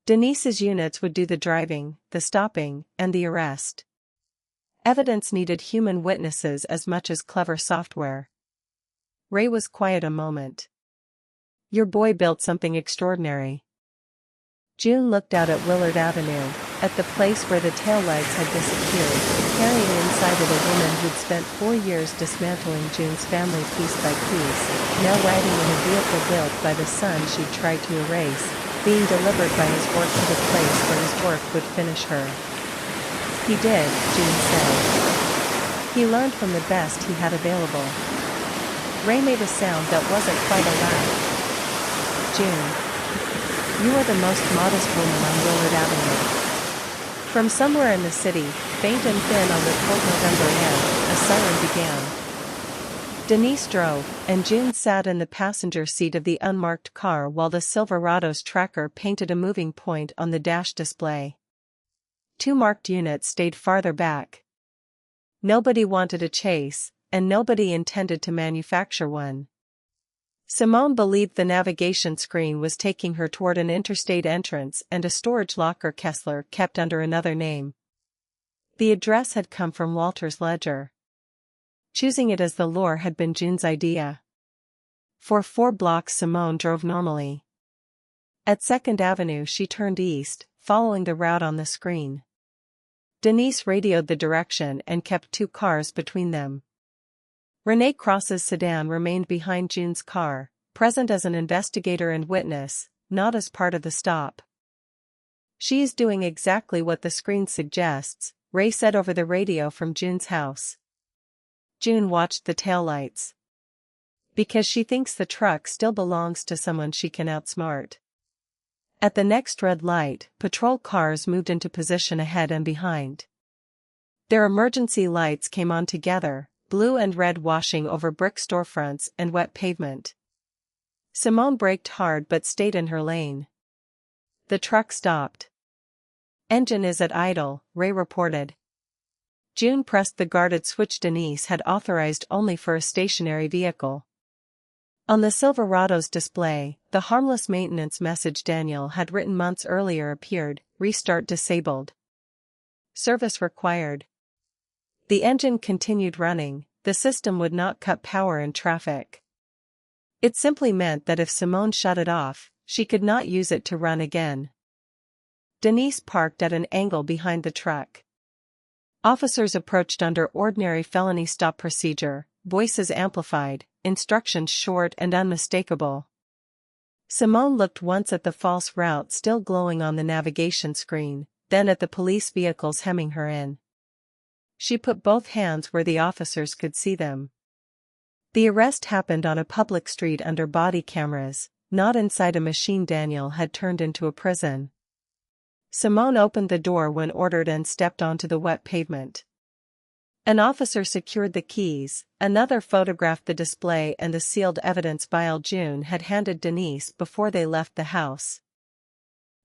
Denise's units would do the driving, the stopping, and the arrest. Evidence needed human witnesses as much as clever software. Ray was quiet a moment. "Your boy built something extraordinary." June looked out at Willard Avenue, at the place where the taillights had disappeared, carrying inside it a woman who'd spent 4 years dismantling June's family piece by piece, now riding in a vehicle built by the son she'd tried to erase, being delivered by his work to the place where his work would finish her. He did, June said. He learned from the best he had available. Ray made a sound that wasn't quite a laugh. June. You are the most modest woman on Willard Avenue. From somewhere in the city, faint and thin on the cold November air, a siren began. Denise drove, and June sat in the passenger seat of the unmarked car while the Silverado's tracker painted a moving point on the dash display. 2 marked units stayed farther back. Nobody wanted a chase, and nobody intended to manufacture one. Simone believed the navigation screen was taking her toward an interstate entrance and a storage locker Kessler kept under another name. The address had come from Walter's ledger. Choosing it as the lure had been June's idea. For 4 blocks Simone drove normally. At 2nd Avenue she turned east, following the route on the screen. Denise radioed the direction and kept 2 cars between them. Renee Cross's sedan remained behind June's car, present as an investigator and witness, not as part of the stop. She's doing exactly what the screen suggests, Ray said over the radio from June's house. June watched the taillights. Because she thinks the truck still belongs to someone she can outsmart. At the next red light, patrol cars moved into position ahead and behind. Their emergency lights came on together, blue and red washing over brick storefronts and wet pavement. Simone braked hard but stayed in her lane. The truck stopped. Engine is at idle, Ray reported. June pressed the guarded switch Denise had authorized only for a stationary vehicle. On the Silverado's display, the harmless maintenance message Daniel had written months earlier appeared, restart disabled. Service required. The engine continued running, the system would not cut power in traffic. It simply meant that if Simone shut it off, she could not use it to run again. Denise parked at an angle behind the truck. Officers approached under ordinary felony stop procedure, voices amplified, instructions short and unmistakable. Simone looked once at the false route still glowing on the navigation screen, then at the police vehicles hemming her in. She put both hands where the officers could see them. The arrest happened on a public street under body cameras, not inside a machine Daniel had turned into a prison. Simone opened the door when ordered and stepped onto the wet pavement. An officer secured the keys, another photographed the display and the sealed evidence vial June had handed Denise before they left the house.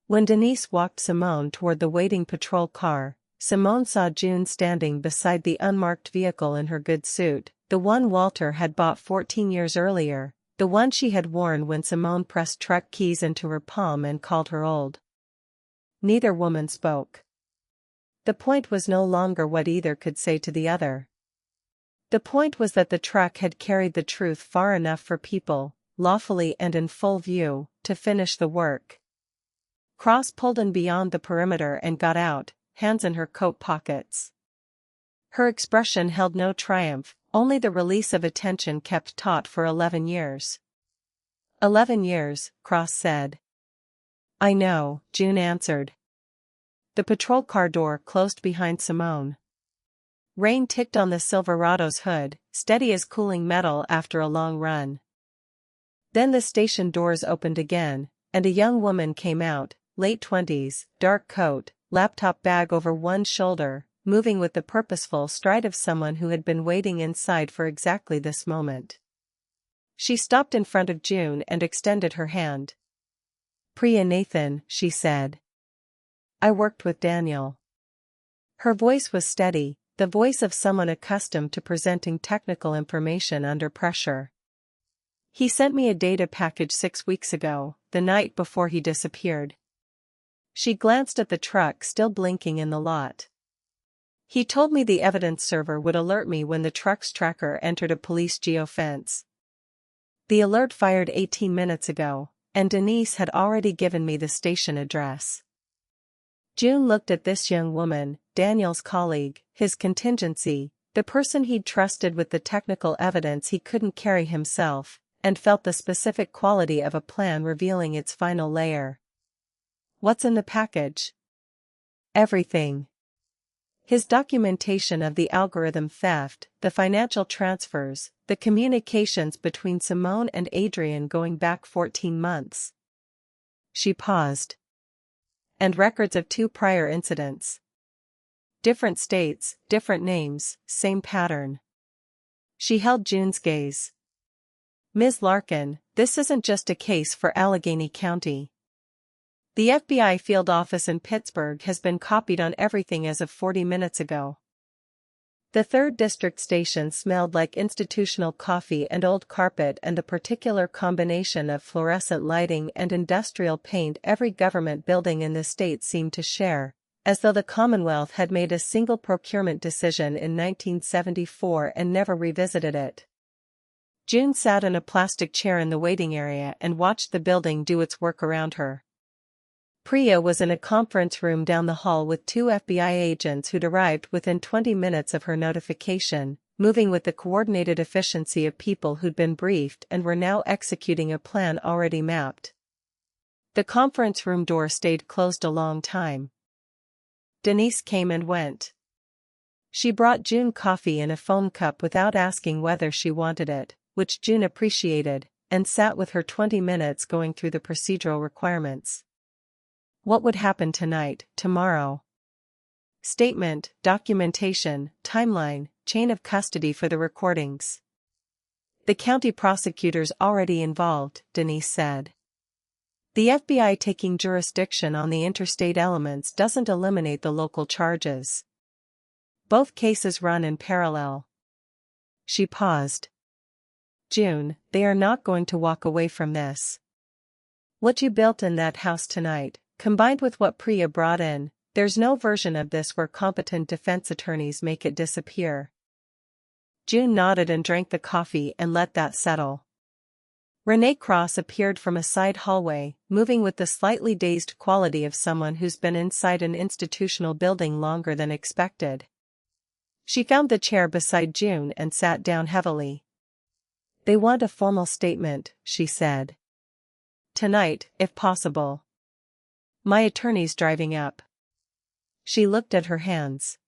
When Denise walked Simone toward the waiting patrol car, Simone saw June standing beside the unmarked vehicle in her good suit, the one Walter had bought 14 years earlier, the one she had worn when Simone pressed truck keys into her palm and called her old. Neither woman spoke. The point was no longer what either could say to the other. The point was that the truck had carried the truth far enough for people, lawfully and in full view, to finish the work. Cross pulled in beyond the perimeter and got out, hands in her coat pockets. Her expression held no triumph, only the release of a tension kept taut for 11 years. 11 years, Cross said. I know, June answered. The patrol car door closed behind Simone. Rain ticked on the Silverado's hood, steady as cooling metal after a long run. Then the station doors opened again, and a young woman came out, late 20s, dark coat, laptop bag over one shoulder, moving with the purposeful stride of someone who had been waiting inside for exactly this moment. She stopped in front of June and extended her hand. Priya Nathan, she said. I worked with Daniel. Her voice was steady, the voice of someone accustomed to presenting technical information under pressure. He sent me a data package 6 weeks ago, the night before he disappeared. She glanced at the truck still blinking in the lot. He told me the evidence server would alert me when the truck's tracker entered a police geofence. The alert fired 18 minutes ago, and Denise had already given me the station address. June looked at this young woman, Daniel's colleague, his contingency, the person he'd trusted with the technical evidence he couldn't carry himself, and felt the specific quality of a plan revealing its final layer. What's in the package? Everything. His documentation of the algorithm theft, the financial transfers, the communications between Simone and Adrian going back 14 months. She paused. And records of 2 prior incidents. Different states, different names, same pattern. She held June's gaze. Ms. Larkin, this isn't just a case for Allegheny County. The FBI field office in Pittsburgh has been copied on everything as of 40 minutes ago. The 3rd District station smelled like institutional coffee and old carpet and the particular combination of fluorescent lighting and industrial paint every government building in the state seemed to share, as though the Commonwealth had made a single procurement decision in 1974 and never revisited it. June sat in a plastic chair in the waiting area and watched the building do its work around her. Priya was in a conference room down the hall with 2 FBI agents who'd arrived within 20 minutes of her notification, moving with the coordinated efficiency of people who'd been briefed and were now executing a plan already mapped. The conference room door stayed closed a long time. Denise came and went. She brought June coffee in a foam cup without asking whether she wanted it, which June appreciated, and sat with her 20 minutes going through the procedural requirements. What would happen tonight, tomorrow? Statement, documentation, timeline, chain of custody for the recordings. The county prosecutor's already involved, Denise said. The FBI taking jurisdiction on the interstate elements doesn't eliminate the local charges. Both cases run in parallel. She paused. June, they are not going to walk away from this. What you built in that house tonight, combined with what Priya brought in, there's no version of this where competent defense attorneys make it disappear. June nodded and drank the coffee and let that settle. Renee Cross appeared from a side hallway, moving with the slightly dazed quality of someone who's been inside an institutional building longer than expected. She found the chair beside June and sat down heavily. They want a formal statement, she said. Tonight, if possible. My attorney's driving up. She looked at her hands.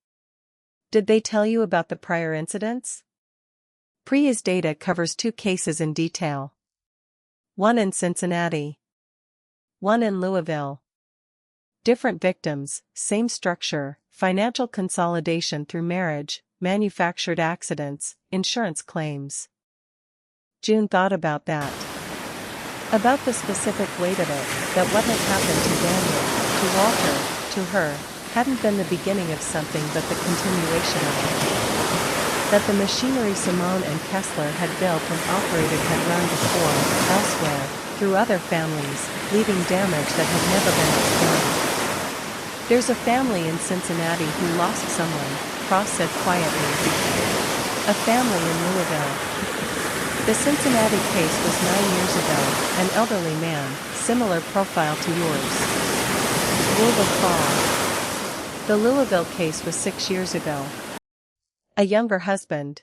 Did they tell you about the prior incidents? Priya's data covers 2 cases in detail. One in Cincinnati. One in Louisville. Different victims, same structure, financial consolidation through marriage, manufactured accidents, insurance claims. June thought about that. About the specific weight of it, that what had happened to Daniel, to Walter, to her, hadn't been the beginning of something but the continuation of it. That the machinery Simone and Kessler had built and operated had run before, elsewhere, through other families, leaving damage that had never been explained. There's a family in Cincinnati who lost someone, Cross said quietly. A family in Louisville. The Cincinnati case was 9 years ago, an elderly man, similar profile to yours. Ruled a fall. The Louisville case was 6 years ago. A younger husband.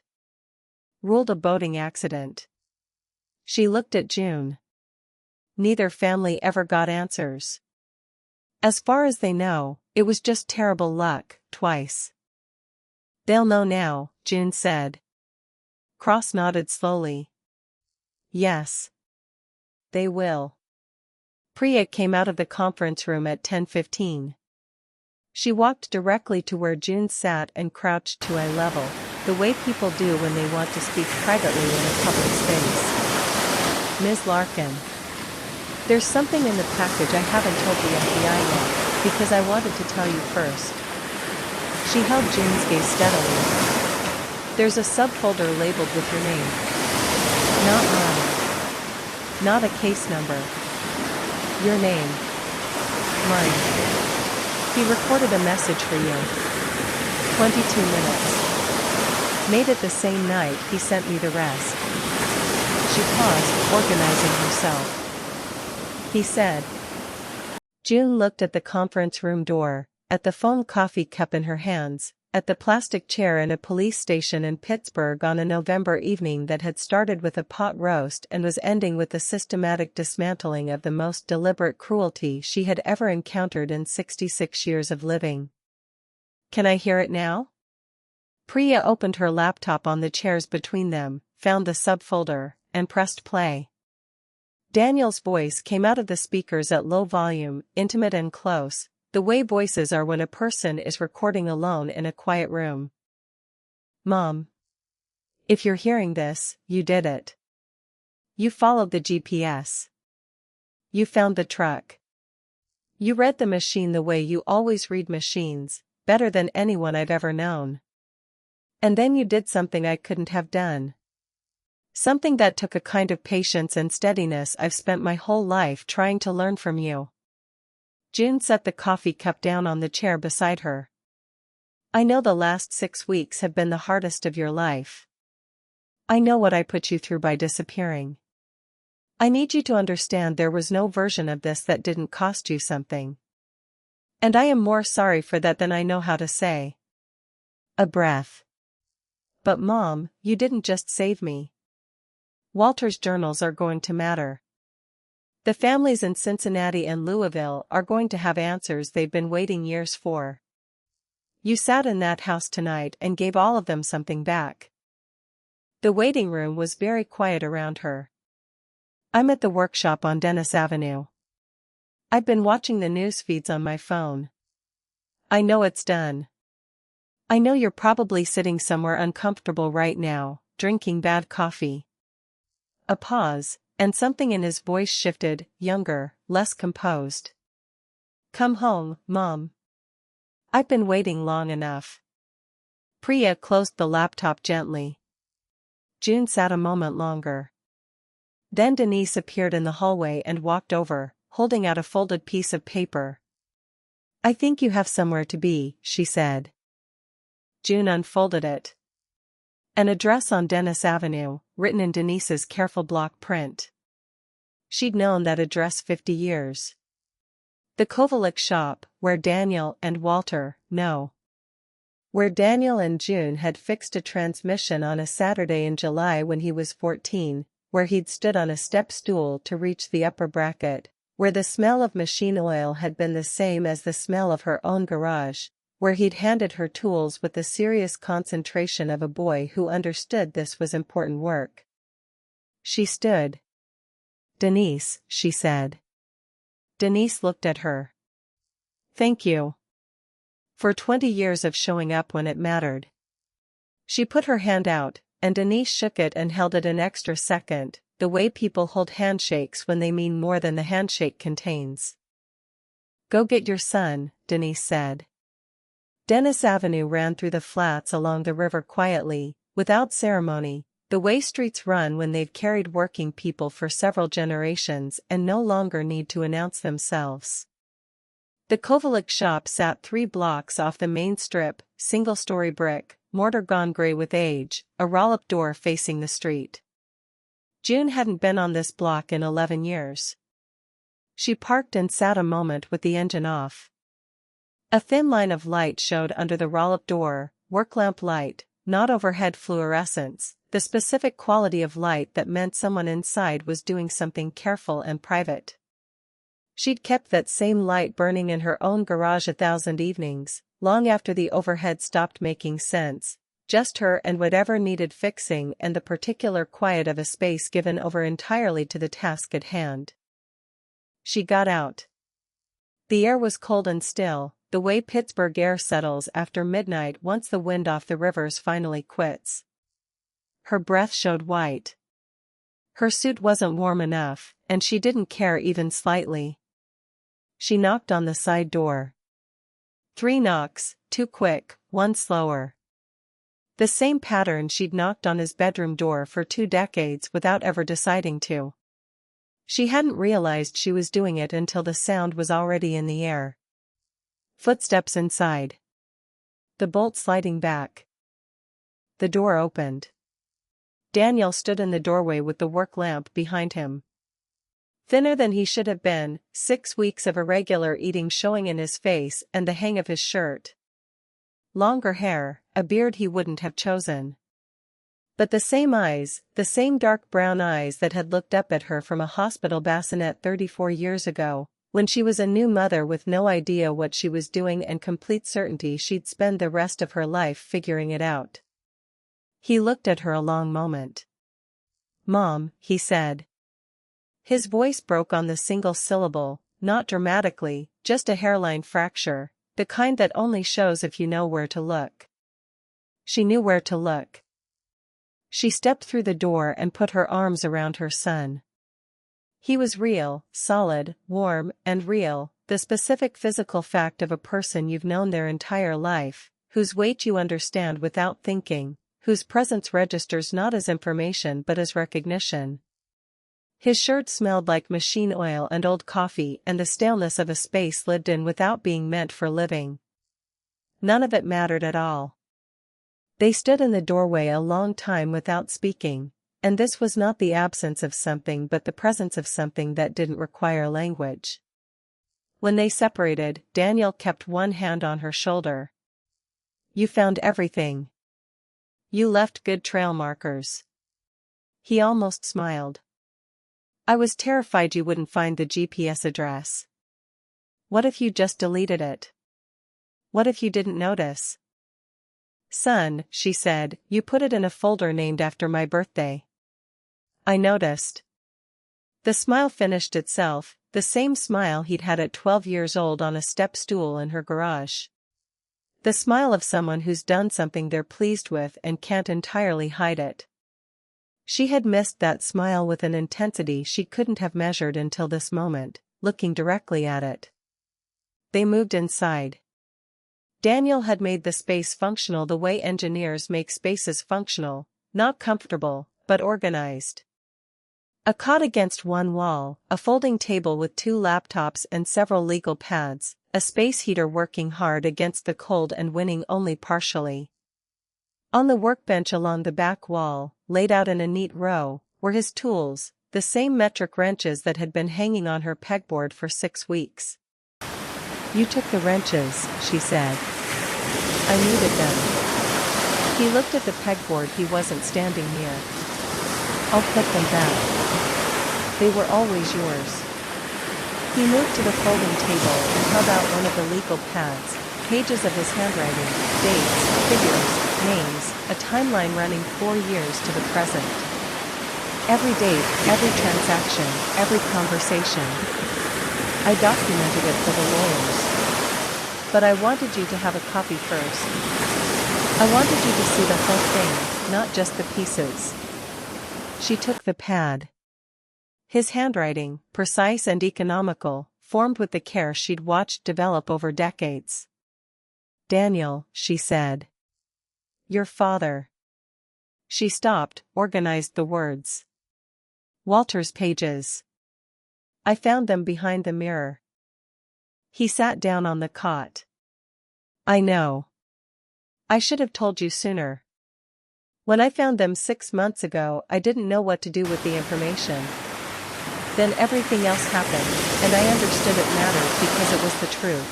Ruled a boating accident. She looked at June. Neither family ever got answers. As far as they know, it was just terrible luck, twice. They'll know now, June said. Cross nodded slowly. Yes. They will. Priya came out of the conference room at 10:15. She walked directly to where June sat and crouched to eye level, the way people do when they want to speak privately in a public space. Ms. Larkin. There's something in the package I haven't told the FBI yet, because I wanted to tell you first. She held June's gaze steadily. There's a subfolder labeled with your name. Not mine. Not a case number. Your name. Mine. He recorded a message for you. 22 minutes. Made it the same night he sent me the rest. She paused, organizing herself. he said. June looked at the conference room door, at the foam coffee cup in her hands, at the plastic chair in a police station in Pittsburgh on a November evening that had started with a pot roast and was ending with the systematic dismantling of the most deliberate cruelty she had ever encountered in 66 years of living. "Can I hear it now?" Priya opened her laptop on the chairs between them, found the subfolder, and pressed play. Daniel's voice came out of the speakers at low volume, intimate and close, the way voices are when a person is recording alone in a quiet room. "Mom. If you're hearing this, you did it. You followed the GPS. You found the truck. You read the machine the way you always read machines, better than anyone I've ever known. And then you did something I couldn't have done. Something that took a kind of patience and steadiness I've spent my whole life trying to learn from you." June set the coffee cup down on the chair beside her. "I know the last 6 weeks have been the hardest of your life. I know what I put you through by disappearing. I need you to understand there was no version of this that didn't cost you something. And I am more sorry for that than I know how to say." A breath. "But Mom, you didn't just save me. Walter's journals are going to matter. The families in Cincinnati and Louisville are going to have answers they've been waiting years for. You sat in that house tonight and gave all of them something back." The waiting room was very quiet around her. "I'm at the workshop on Dennis Avenue. I've been watching the news feeds on my phone. I know it's done. I know you're probably sitting somewhere uncomfortable right now, drinking bad coffee." A pause, and something in his voice shifted, younger, less composed. "Come home, Mom. I've been waiting long enough." Priya closed the laptop gently. June sat a moment longer. Then Denise appeared in the hallway and walked over, holding out a folded piece of paper. "I think you have somewhere to be," she said. June unfolded it. An address on Dennis Avenue, written in Denise's careful block print. She'd known that address 50 years. The Kovalik shop, where Daniel and Walter, no. Where Daniel and June had fixed a transmission on a Saturday in July when he was 14, where he'd stood on a step stool to reach the upper bracket, where the smell of machine oil had been the same as the smell of her own garage, where he'd handed her tools with the serious concentration of a boy who understood this was important work. She stood. "Denise," she said. Denise looked at her. "Thank you. For 20 years of showing up when it mattered." She put her hand out, and Denise shook it and held it an extra second, the way people hold handshakes when they mean more than the handshake contains. "Go get your son," Denise said. Dennis Avenue ran through the flats along the river quietly, without ceremony, the way streets run when they've carried working people for several generations and no longer need to announce themselves. The Kovalik shop sat 3 blocks off the main strip, single-story brick, mortar gone gray with age, a roll-up door facing the street. June hadn't been on this block in 11 years. She parked and sat a moment with the engine off. A thin line of light showed under the roll-up door, work lamp light, not overhead fluorescence, the specific quality of light that meant someone inside was doing something careful and private. She'd kept that same light burning in her own garage 1,000 evenings, long after the overhead stopped making sense, just her and whatever needed fixing and the particular quiet of a space given over entirely to the task at hand. She got out. The air was cold and still, the way Pittsburgh air settles after midnight once the wind off the rivers finally quits. Her breath showed white. Her suit wasn't warm enough, and she didn't care even slightly. She knocked on the side door. 3 knocks, 2 quick, 1 slower. The same pattern she'd knocked on his bedroom door for 2 decades without ever deciding to. She hadn't realized she was doing it until the sound was already in the air. Footsteps inside. The bolt sliding back. The door opened. Daniel stood in the doorway with the work lamp behind him. Thinner than he should have been, 6 weeks of irregular eating showing in his face and the hang of his shirt. Longer hair, a beard he wouldn't have chosen. But the same eyes, the same dark brown eyes that had looked up at her from a hospital bassinet 34 years ago, when she was a new mother with no idea what she was doing and complete certainty she'd spend the rest of her life figuring it out. He looked at her a long moment. "Mom," he said. His voice broke on the single syllable, not dramatically, just a hairline fracture, the kind that only shows if you know where to look. She knew where to look. She stepped through the door and put her arms around her son. He was real, solid, warm, and real, the specific physical fact of a person you've known their entire life, whose weight you understand without thinking, whose presence registers not as information but as recognition. His shirt smelled like machine oil and old coffee and the staleness of a space lived in without being meant for living. None of it mattered at all. They stood in the doorway a long time without speaking, and this was not the absence of something but the presence of something that didn't require language. When they separated, Daniel kept one hand on her shoulder. "You found everything. You left good trail markers." He almost smiled. "I was terrified you wouldn't find the GPS address. What if you just deleted it? What if you didn't notice?" "Son," she said, "you put it in a folder named after my birthday." "I noticed." The smile finished itself, the same smile he'd had at 12 years old on a step stool in her garage. The smile of someone who's done something they're pleased with and can't entirely hide it. She had missed that smile with an intensity she couldn't have measured until this moment, looking directly at it. They moved inside. Daniel had made the space functional the way engineers make spaces functional, not comfortable, but organized. A cot against one wall, a folding table with 2 laptops and several legal pads, a space heater working hard against the cold and winning only partially. On the workbench along the back wall, laid out in a neat row, were his tools, the same metric wrenches that had been hanging on her pegboard for 6 weeks. "You took the wrenches," she said. "I needed them." He looked at the pegboard he wasn't standing near. "I'll put them back. They were always yours." He moved to the folding table and held out one of the legal pads, pages of his handwriting, dates, figures, names, a timeline running 4 years to the present. Every date, every transaction, every conversation. "I documented it for the lawyers. But I wanted you to have a copy first. I wanted you to see the whole thing, not just the pieces." She took the pad. His handwriting, precise and economical, formed with the care she'd watched develop over decades. "Daniel," she said. "Your father." She stopped, organized the words. "Walter's pages. I found them behind the mirror." He sat down on the cot. "I know. I should have told you sooner. When I found them 6 months ago, I didn't know what to do with the information. Then everything else happened, and I understood it mattered because it was the truth.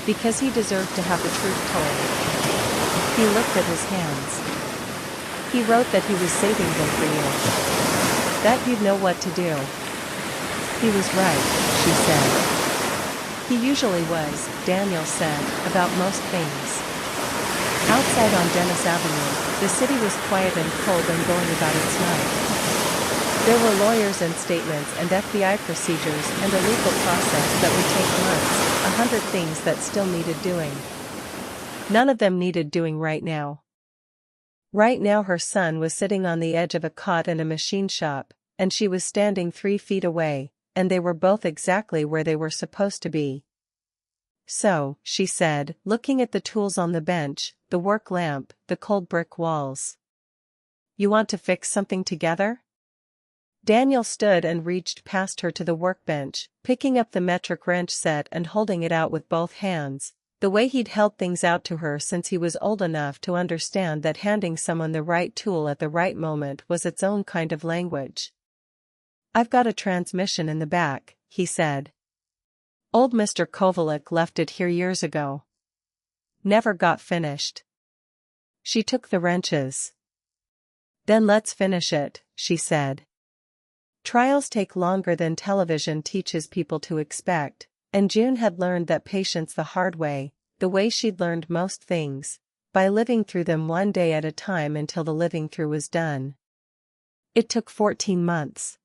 Because he deserved to have the truth told." He looked at his hands. "He wrote that he was saving them for you. That you'd know what to do." "He was right," she said. He usually was, Daniel said, about most things. Outside on Dennis Avenue, the city was quiet and cold and going about its life. There were lawyers and statements and FBI procedures and a legal process that would take months, 100 things that still needed doing. None of them needed doing right now. Right now her son was sitting on the edge of a cot in a machine shop, and she was standing 3 feet away, and they were both exactly where they were supposed to be. "So," she said, looking at the tools on the bench, the work lamp, the cold brick walls. "You want to fix something together?" Daniel stood and reached past her to the workbench, picking up the metric wrench set and holding it out with both hands, the way he'd held things out to her since he was old enough to understand that handing someone the right tool at the right moment was its own kind of language. "I've got a transmission in the back," he said. "Old Mr. Kovalik left it here years ago. Never got finished." She took the wrenches. "Then let's finish it," she said. Trials take longer than television teaches people to expect, and June had learned that patience the hard way, the way she'd learned most things, by living through them one day at a time until the living through was done. It took 14 months.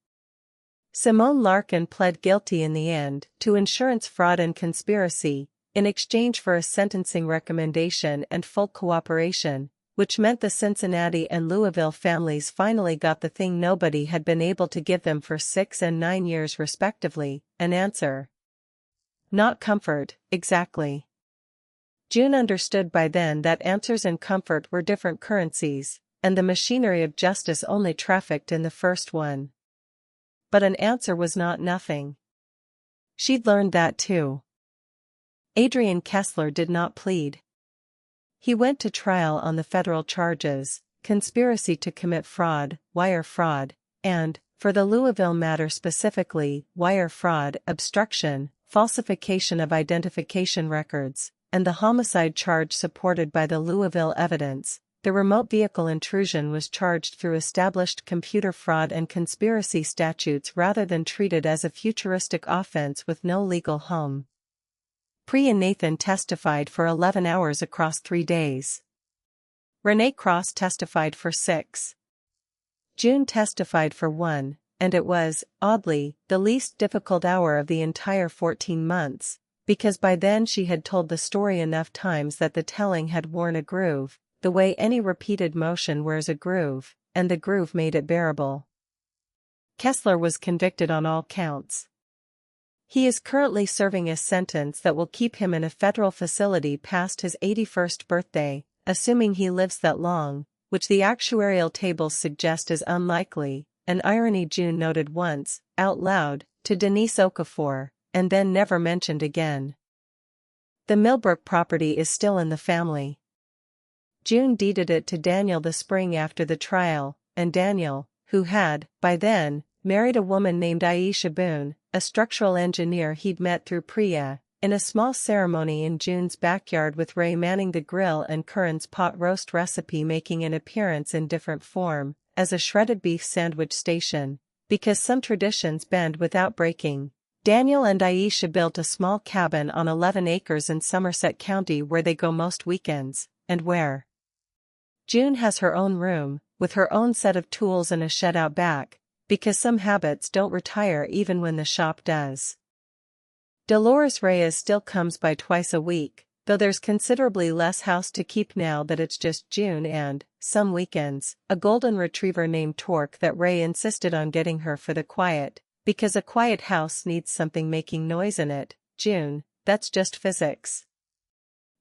Simone Larkin pled guilty in the end to insurance fraud and conspiracy, in exchange for a sentencing recommendation and full cooperation, which meant the Cincinnati and Louisville families finally got the thing nobody had been able to give them for 6 and 9 years respectively, an answer. Not comfort, exactly. June understood by then that answers and comfort were different currencies, and the machinery of justice only trafficked in the first one. But an answer was not nothing. She'd learned that too. Adrian Kessler did not plead. He went to trial on the federal charges, conspiracy to commit fraud, wire fraud, and, for the Louisville matter specifically, wire fraud, obstruction, falsification of identification records, and the homicide charge supported by the Louisville evidence. The remote vehicle intrusion was charged through established computer fraud and conspiracy statutes rather than treated as a futuristic offense with no legal home. Priya Nathan testified for 11 hours across 3 days. Renee Cross testified for 6. June testified for 1, and it was, oddly, the least difficult hour of the entire 14 months, because by then she had told the story enough times that the telling had worn a groove, the way any repeated motion wears a groove, and the groove made it bearable. Kessler was convicted on all counts. He is currently serving a sentence that will keep him in a federal facility past his 81st birthday, assuming he lives that long, which the actuarial tables suggest is unlikely, an irony June noted once, out loud, to Denise Okafor, and then never mentioned again. The Millbrook property is still in the family. June deeded it to Daniel the spring after the trial, and Daniel, who had, by then, married a woman named Aisha Boone, a structural engineer he'd met through Priya, in a small ceremony in June's backyard with Ray manning the grill and Curran's pot roast recipe making an appearance in different form, as a shredded beef sandwich station, because some traditions bend without breaking. Daniel and Aisha built a small cabin on 11 acres in Somerset County where they go most weekends, and where June has her own room, with her own set of tools and a shed out back, because some habits don't retire even when the shop does. Dolores Reyes still comes by twice a week, though there's considerably less house to keep now that it's just June and, some weekends, a golden retriever named Torque that Ray insisted on getting her for the quiet, because a quiet house needs something making noise in it. June, that's just physics.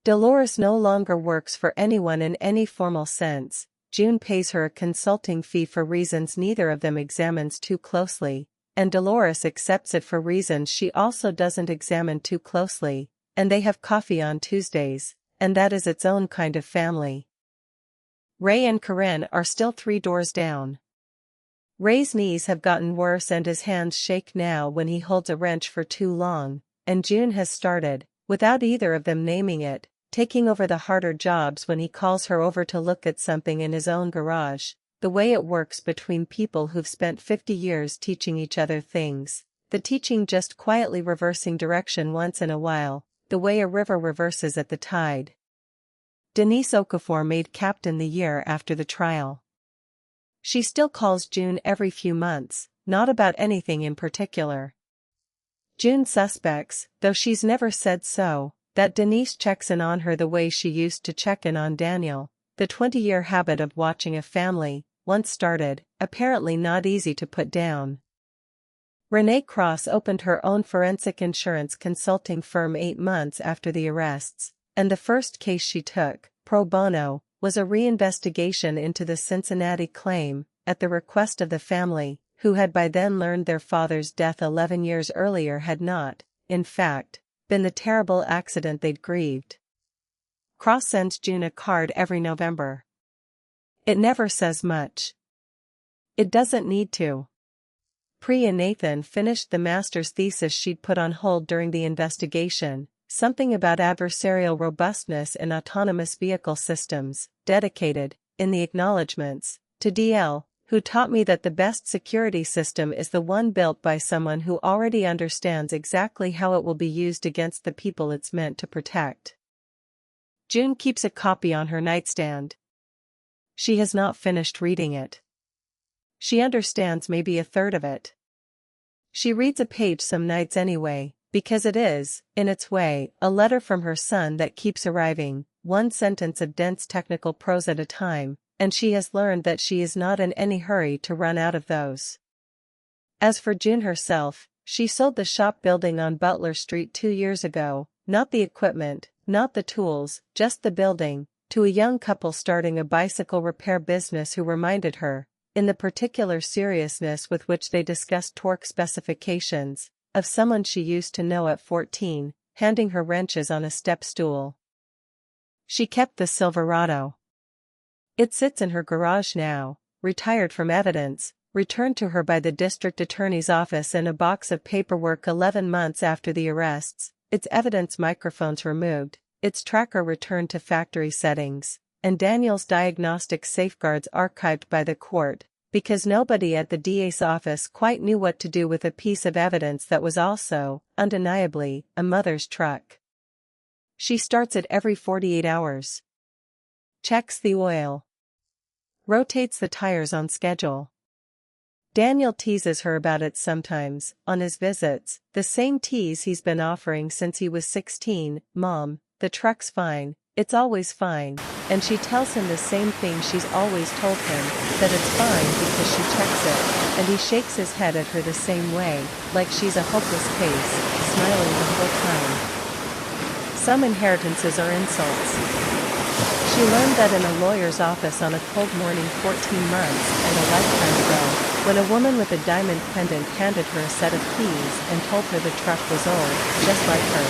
Dolores no longer works for anyone in any formal sense. June pays her a consulting fee for reasons neither of them examines too closely, and Dolores accepts it for reasons she also doesn't examine too closely, and they have coffee on Tuesdays, and that is its own kind of family. Ray and Corinne are still 3 doors down. Ray's knees have gotten worse and his hands shake now when he holds a wrench for too long, and June has started, without either of them naming it, taking over the harder jobs when he calls her over to look at something in his own garage, the way it works between people who've spent 50 years teaching each other things, the teaching just quietly reversing direction once in a while, the way a river reverses at the tide. Denise Okafor made captain the year after the trial. She still calls June every few months, not about anything in particular. June suspects, though she's never said so, that Denise checks in on her the way she used to check in on Daniel. The 20-year habit of watching a family, once started, apparently not easy to put down. Renee Cross opened her own forensic insurance consulting firm 8 months after the arrests, and the first case she took, pro bono, was a reinvestigation into the Cincinnati claim, at the request of the family, who had by then learned their father's death 11 years earlier had not, in fact, been the terrible accident they'd grieved. Cross sends June a card every November. It never says much. It doesn't need to. Priya Nathan finished the master's thesis she'd put on hold during the investigation, something about adversarial robustness in autonomous vehicle systems, dedicated, in the acknowledgements, to DL, who taught me that the best security system is the one built by someone who already understands exactly how it will be used against the people it's meant to protect. June keeps a copy on her nightstand. She has not finished reading it. She understands maybe a third of it. She reads a page some nights anyway, because it is, in its way, a letter from her son that keeps arriving, one sentence of dense technical prose at a time, and she has learned that she is not in any hurry to run out of those. As for June herself, she sold the shop building on Butler Street 2 years ago, not the equipment, not the tools, just the building, to a young couple starting a bicycle repair business who reminded her, in the particular seriousness with which they discussed torque specifications, of someone she used to know at 14, handing her wrenches on a step stool. She kept the Silverado. It sits in her garage now, retired from evidence, returned to her by the district attorney's office in a box of paperwork 11 months after the arrests, its evidence microphones removed, its tracker returned to factory settings, and Daniel's diagnostic safeguards archived by the court, because nobody at the DA's office quite knew what to do with a piece of evidence that was also, undeniably, a mother's truck. She starts it every 48 hours. Checks the oil. Rotates the tires on schedule. Daniel teases her about it sometimes, on his visits, the same tease he's been offering since he was 16, "Mom, the truck's fine, it's always fine," and she tells him the same thing she's always told him, that it's fine because she checks it, and he shakes his head at her the same way, like she's a hopeless case, smiling the whole time. Some inheritances are insults. She learned that in a lawyer's office on a cold morning 14 months and a lifetime ago, when a woman with a diamond pendant handed her a set of keys and told her the truck was old, just like her.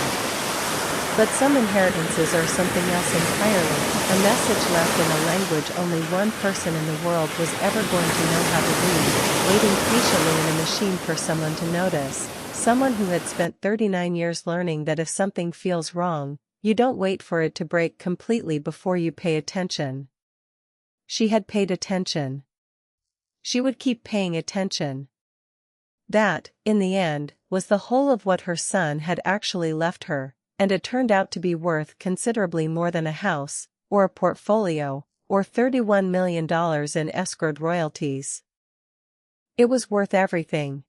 But some inheritances are something else entirely, a message left in a language only one person in the world was ever going to know how to read, waiting patiently in a machine for someone to notice, someone who had spent 39 years learning that if something feels wrong, you don't wait for it to break completely before you pay attention. She had paid attention. She would keep paying attention. That, in the end, was the whole of what her son had actually left her, and it turned out to be worth considerably more than a house, or a portfolio, or $31 million in escrowed royalties. It was worth everything.